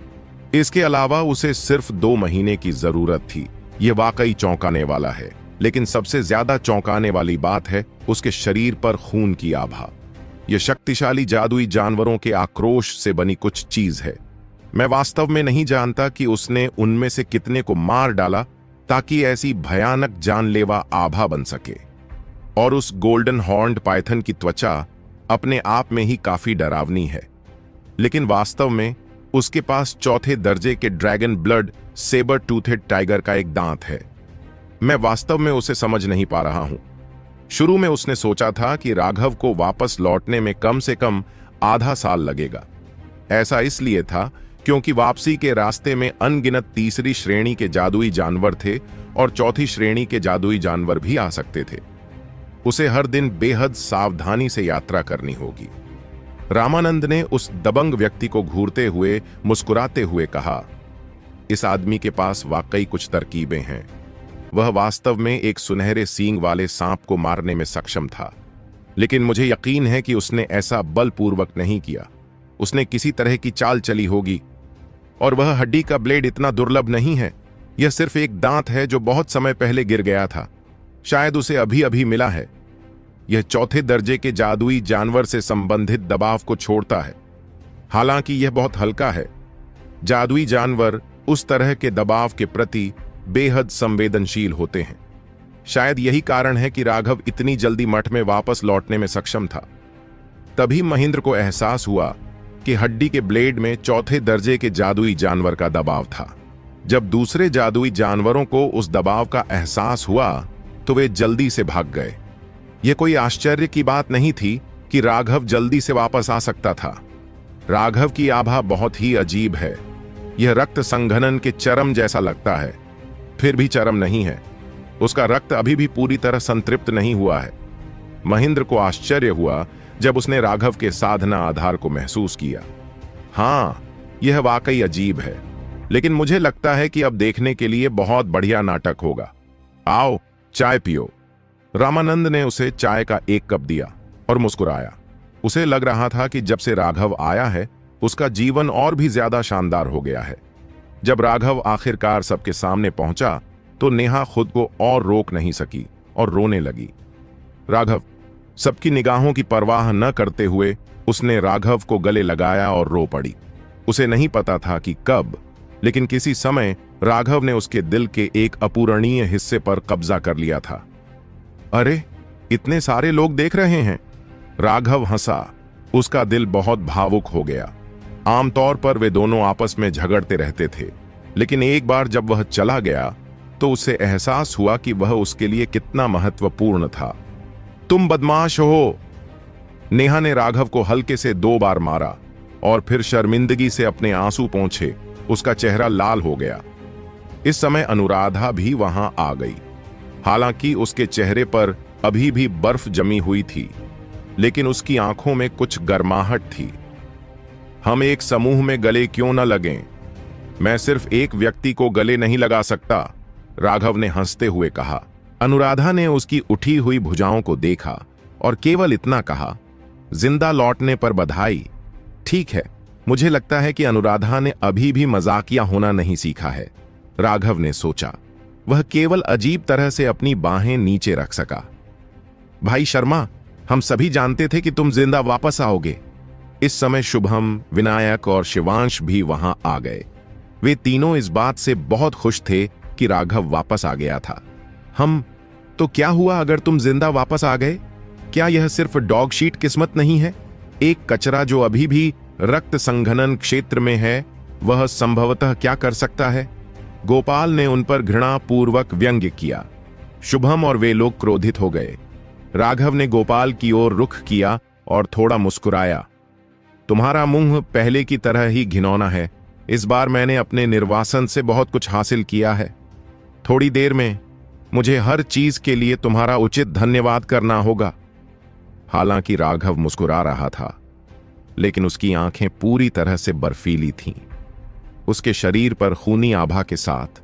इसके अलावा उसे सिर्फ 2 महीने की जरूरत थी। यह वाकई चौंकाने वाला है, लेकिन सबसे ज्यादा चौंकाने वाली बात है उसके शरीर पर खून की आभा। यह शक्तिशाली जादुई जानवरों के आक्रोश से बनी कुछ चीज है। मैं वास्तव में नहीं जानता कि उसने उनमें से कितने को मार डाला ताकि ऐसी भयानक जानलेवा आभा बन सके। और उस गोल्डन हॉर्न्ड पाइथन की त्वचा अपने आप में ही काफी डरावनी है, लेकिन वास्तव में उसके पास 4थे दर्जे के dragon blood sabre toothed tiger का एक दांत है। मैं वास्तव में उसे समझ नहीं पा रहा हूं। शुरू में उसने सोचा था कि राघव को वापस लौटने में कम से कम आधा साल लगेगा। ऐसा इसलिए था क्योंकि वापसी के रास्ते में अनगिनत 3री श्रेणी के जादुई जानवर थे और चौथी श्रेणी के जादुई जानवर भी आ सकते थे। उसे हर दिन बेहद सावधानी से यात्रा करनी होगी। रामानंद ने उस दबंग व्यक्ति को घूरते हुए मुस्कुराते हुए कहा, इस आदमी के पास वाकई कुछ तरकीबें हैं। वह वास्तव में एक सुनहरे सींग वाले सांप को मारने में सक्षम था, लेकिन मुझे यकीन है कि उसने ऐसा बलपूर्वक नहीं किया। उसने किसी तरह की चाल चली होगी। और वह हड्डी का ब्लेड इतना दुर्लभ नहीं है, यह सिर्फ एक दांत है जो बहुत समय पहले गिर गया था। शायद उसे अभी अभी मिला है। यह चौथे दर्जे के जादुई जानवर से संबंधित दबाव को छोड़ता है, हालांकि यह बहुत हल्का है। जादुई जानवर उस तरह के दबाव के प्रति बेहद संवेदनशील होते हैं। शायद यही कारण है कि राघव इतनी जल्दी मठ में वापस लौटने में सक्षम था। तभी महेंद्र को एहसास हुआ कि हड्डी के ब्लेड में चौथे दर्जे के जादुई जानवर का दबाव था। जब दूसरे जादुई जानवरों को उस दबाव का एहसास हुआ तो वे जल्दी से भाग गए। यह कोई आश्चर्य की बात नहीं थी कि राघव जल्दी से वापस आ सकता था। राघव की आभा बहुत ही अजीब है। यह रक्त संघनन के चरम जैसा लगता है, फिर भी चरम नहीं है। उसका रक्त अभी भी पूरी तरह संतृप्त नहीं हुआ है। महेंद्र को आश्चर्य हुआ जब उसने राघव के साधना आधार को महसूस किया। हां, यह वाकई अजीब है, लेकिन मुझे लगता है कि अब देखने के लिए बहुत बढ़िया नाटक होगा। आओ, चाय पियो। रामानंद ने उसे चाय का एक कप दिया और मुस्कुराया। उसे लग रहा था कि जब से राघव आया है, उसका जीवन और भी ज्यादा शानदार हो गया है। जब राघव आखिरकार सबके सामने पहुंचा तो नेहा खुद को और रोक नहीं सकी और रोने लगी। राघव, सबकी निगाहों की परवाह न करते हुए उसने राघव को गले लगाया और रो पड़ी। उसे नहीं पता था कि कब, लेकिन किसी समय राघव ने उसके दिल के एक अपूरणीय हिस्से पर कब्जा कर लिया था। अरे, इतने सारे लोग देख रहे हैं। राघव हंसा। उसका दिल बहुत भावुक हो गया। आमतौर पर वे दोनों आपस में झगड़ते रहते थे, लेकिन एक बार जब वह चला गया तो उसे एहसास हुआ कि वह उसके लिए कितना महत्वपूर्ण था। तुम बदमाश हो। नेहा ने राघव को हल्के से 2 बार मारा और फिर शर्मिंदगी से अपने आंसू पोंछे। उसका चेहरा लाल हो गया। इस समय अनुराधा भी वहां आ गई। हालांकि उसके चेहरे पर अभी भी बर्फ जमी हुई थी, लेकिन उसकी आंखों में कुछ गर्माहट थी। हम एक समूह में गले क्यों न लगें? मैं सिर्फ एक व्यक्ति को गले नहीं लगा सकता, राघव ने हंसते हुए कहा। अनुराधा ने उसकी उठी हुई भुजाओं को देखा और केवल इतना कहा, जिंदा लौटने पर बधाई। ठीक है, मुझे लगता है कि अनुराधा ने अभी भी मजाकिया होना नहीं सीखा है, राघव ने सोचा। वह केवल अजीब तरह से अपनी बाहें नीचे रख सका। भाई शर्मा, हम सभी जानते थे कि तुम जिंदा वापस आओगे। इस समय शुभम, विनायक और शिवांश भी वहां आ गए। वे तीनों इस बात से बहुत खुश थे कि राघव वापस आ गया था। हम तो क्या हुआ अगर तुम जिंदा वापस आ गए? क्या यह सिर्फ डॉग शीट किस्मत नहीं है? एक कचरा जो अभी भी रक्त संघनन क्षेत्र में है, वह संभवतः क्या कर सकता है? गोपाल ने उन पर घृणापूर्वक व्यंग्य किया। शुभम और वे लोग क्रोधित हो गए। राघव ने गोपाल की ओर रुख किया और थोड़ा मुस्कुराया। तुम्हारा मुंह पहले की तरह ही घिनौना है। इस बार मैंने अपने निर्वासन से बहुत कुछ हासिल किया है। थोड़ी देर में मुझे हर चीज के लिए तुम्हारा उचित धन्यवाद करना होगा। हालांकि राघव मुस्कुरा रहा था, लेकिन उसकी आंखें पूरी तरह से बर्फीली थीं। उसके शरीर पर खूनी आभा के साथ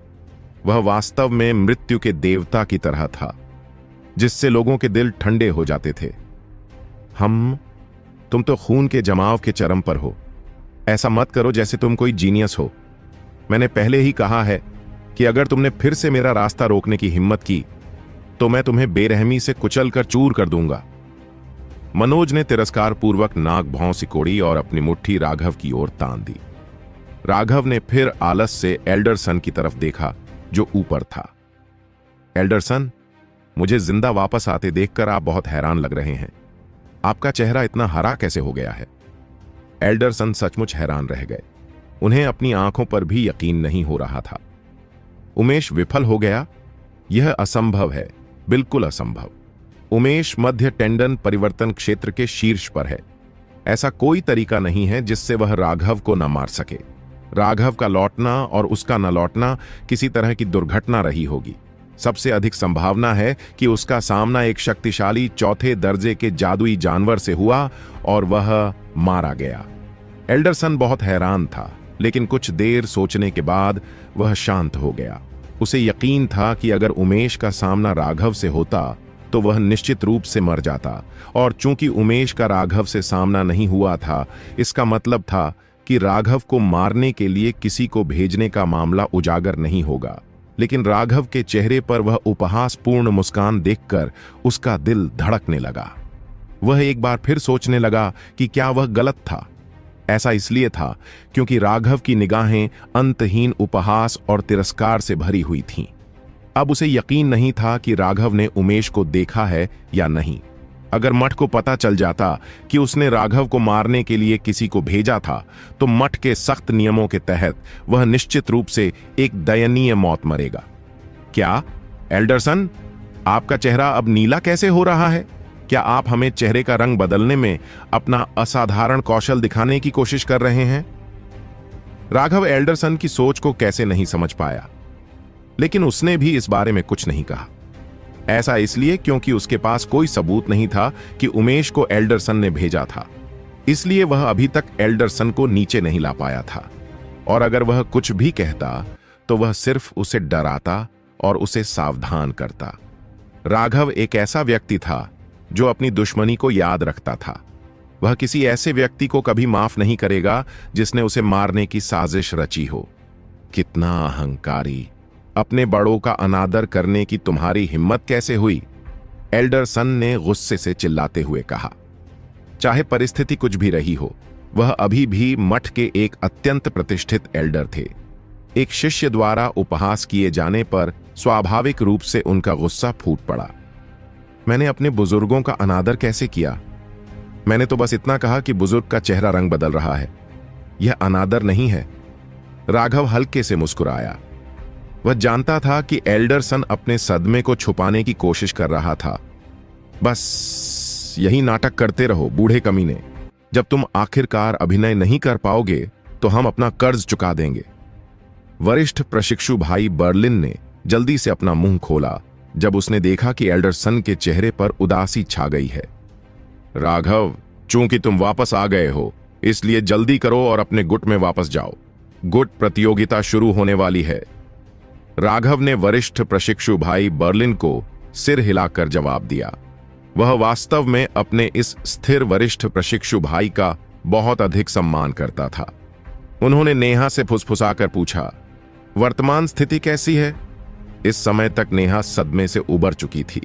वह वास्तव में मृत्यु के देवता की तरह था, जिससे लोगों के दिल ठंडे हो जाते थे। तुम तो खून के जमाव के चरम पर हो। ऐसा मत करो जैसे तुम कोई जीनियस हो। मैंने पहले ही कहा है कि अगर तुमने फिर से मेरा रास्ता रोकने की हिम्मत की तो मैं तुम्हें बेरहमी से कुचल कर चूर कर दूंगा। मनोज ने तिरस्कार पूर्वक नाक भौं सिकोड़ी और अपनी मुट्ठी राघव की ओर तान दी। राघव ने फिर आलस से एल्डरसन की तरफ देखा जो ऊपर था। एल्डरसन, मुझे जिंदा वापस आते देखकर आप बहुत हैरान लग रहे हैं। आपका चेहरा इतना हरा कैसे हो गया है? एल्डरसन सचमुच हैरान रह गए। उन्हें अपनी आंखों पर भी यकीन नहीं हो रहा था। उमेश विफल हो गया? यह असंभव है, बिल्कुल असंभव। उमेश मध्य टेंडन परिवर्तन क्षेत्र के शीर्ष पर है। ऐसा कोई तरीका नहीं है जिससे वह राघव को न मार सके। राघव का लौटना और उसका न लौटना किसी तरह की दुर्घटना रही होगी। सबसे अधिक संभावना है कि उसका सामना एक शक्तिशाली चौथे दर्जे के जादुई जानवर से हुआ और वह मारा गया। एल्डरसन बहुत हैरान था, लेकिन कुछ देर सोचने के बाद वह शांत हो गया। उसे यकीन था कि अगर उमेश का सामना राघव से होता तो वह निश्चित रूप से मर जाता, और चूंकि उमेश का राघव से सामना नहीं हुआ था, इसका मतलब था कि राघव को मारने के लिए किसी को भेजने का मामला उजागर नहीं होगा। लेकिन राघव के चेहरे पर वह उपहासपूर्ण मुस्कान देखकर उसका दिल धड़कने लगा। वह एक बार फिर सोचने लगा कि क्या वह गलत था। ऐसा इसलिए था क्योंकि राघव की निगाहें अंतहीन उपहास और तिरस्कार से भरी हुई थीं। अब उसे यकीन नहीं था कि राघव ने उमेश को देखा है या नहीं। अगर मठ को पता चल जाता कि उसने राघव को मारने के लिए किसी को भेजा था, तो मठ के सख्त नियमों के तहत वह निश्चित रूप से एक दयनीय मौत मरेगा। क्या एल्डरसन, आपका चेहरा अब नीला कैसे हो रहा है? क्या आप हमें चेहरे का रंग बदलने में अपना असाधारण कौशल दिखाने की कोशिश कर रहे हैं? राघव एल्डरसन की सोच को कैसे नहीं समझ पाया, लेकिन उसने भी इस बारे में कुछ नहीं कहा। ऐसा इसलिए क्योंकि उसके पास कोई सबूत नहीं था कि उमेश को एल्डरसन ने भेजा था। इसलिए वह अभी तक एल्डरसन को नीचे नहीं ला पाया था, और अगर वह कुछ भी कहता तो वह सिर्फ उसे डराता और उसे सावधान करता। राघव एक ऐसा व्यक्ति था जो अपनी दुश्मनी को याद रखता था। वह किसी ऐसे व्यक्ति को कभी माफ नहीं करेगा जिसने उसे मारने की साजिश रची हो। कितना अहंकारी! अपने बड़ों का अनादर करने की तुम्हारी हिम्मत कैसे हुई? एल्डरसन ने गुस्से से चिल्लाते हुए कहा। चाहे परिस्थिति कुछ भी रही हो, वह अभी भी मठ के एक अत्यंत प्रतिष्ठित एल्डर थे। एक शिष्य द्वारा उपहास किए जाने पर स्वाभाविक रूप से उनका गुस्सा फूट पड़ा। मैंने अपने बुजुर्गों का अनादर कैसे किया? मैंने तो बस इतना कहा कि बुजुर्ग का चेहरा रंग बदल रहा है। यह अनादर नहीं है। राघव हल्के से मुस्कुराया। वह जानता था कि एल्डरसन अपने सदमे को छुपाने की कोशिश कर रहा था। बस यही नाटक करते रहो बूढ़े कमीने। जब तुम आखिरकार अभिनय नहीं कर पाओगे तो हम अपना कर्ज चुका देंगे। वरिष्ठ प्रशिक्षु भाई बर्लिन ने जल्दी से अपना मुंह खोला जब उसने देखा कि एल्डरसन के चेहरे पर उदासी छा गई है। राघव, चूंकि तुम वापस आ गए हो, इसलिए जल्दी करो और अपने गुट में वापस जाओ। गुट प्रतियोगिता शुरू होने वाली है। राघव ने वरिष्ठ प्रशिक्षु भाई बर्लिन को सिर हिलाकर जवाब दिया। वह वास्तव में अपने इस स्थिर वरिष्ठ प्रशिक्षु भाई का बहुत अधिक सम्मान करता था। उन्होंने नेहा से फुसफुसाकर पूछा, वर्तमान स्थिति कैसी है? इस समय तक नेहा सदमे से उबर चुकी थी।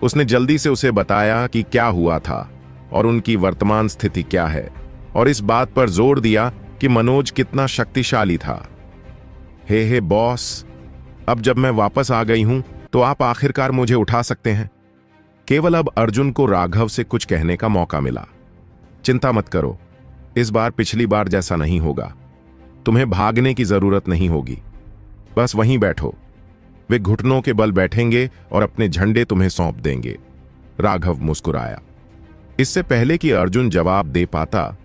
उसने जल्दी से उसे बताया कि क्या हुआ था और उनकी वर्तमान स्थिति क्या है, और इस बात पर जोर दिया कि मनोज कितना शक्तिशाली था। हे बॉस, अब जब मैं वापस आ गई हूं तो आप आखिरकार मुझे उठा सकते हैं। केवल अब अर्जुन को राघव से कुछ कहने का मौका मिला। चिंता मत करो, इस बार पिछली बार जैसा नहीं होगा। तुम्हें भागने की जरूरत नहीं होगी। बस वहीं बैठो। वे घुटनों के बल बैठेंगे और अपने झंडे तुम्हें सौंप देंगे। राघव मुस्कुराया। इससे पहले कि अर्जुन जवाब दे पाता,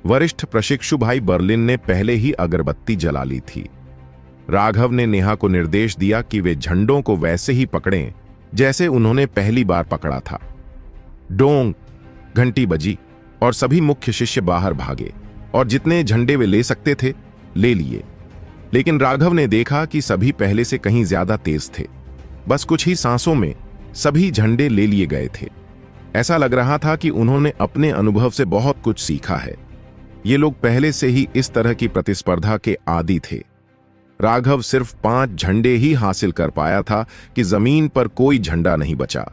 वरिष्ठ प्रशिक्षु भाई बर्लिन ने पहले ही अगरबत्ती जला ली थी। राघव ने नेहा को निर्देश दिया कि वे झंडों को वैसे ही पकड़ें जैसे उन्होंने पहली बार पकड़ा था। डोंग, घंटी बजी और सभी मुख्य शिष्य बाहर भागे और जितने झंडे वे ले सकते थे ले लिए। लेकिन राघव ने देखा कि सभी पहले से कहीं ज्यादा तेज थे। बस कुछ ही सांसों में सभी झंडे ले लिए गए थे। ऐसा लग रहा था कि उन्होंने अपने अनुभव से बहुत कुछ सीखा है। ये लोग पहले से ही इस तरह की प्रतिस्पर्धा के आदी थे। राघव सिर्फ 5 झंडे ही हासिल कर पाया था कि जमीन पर कोई झंडा नहीं बचा।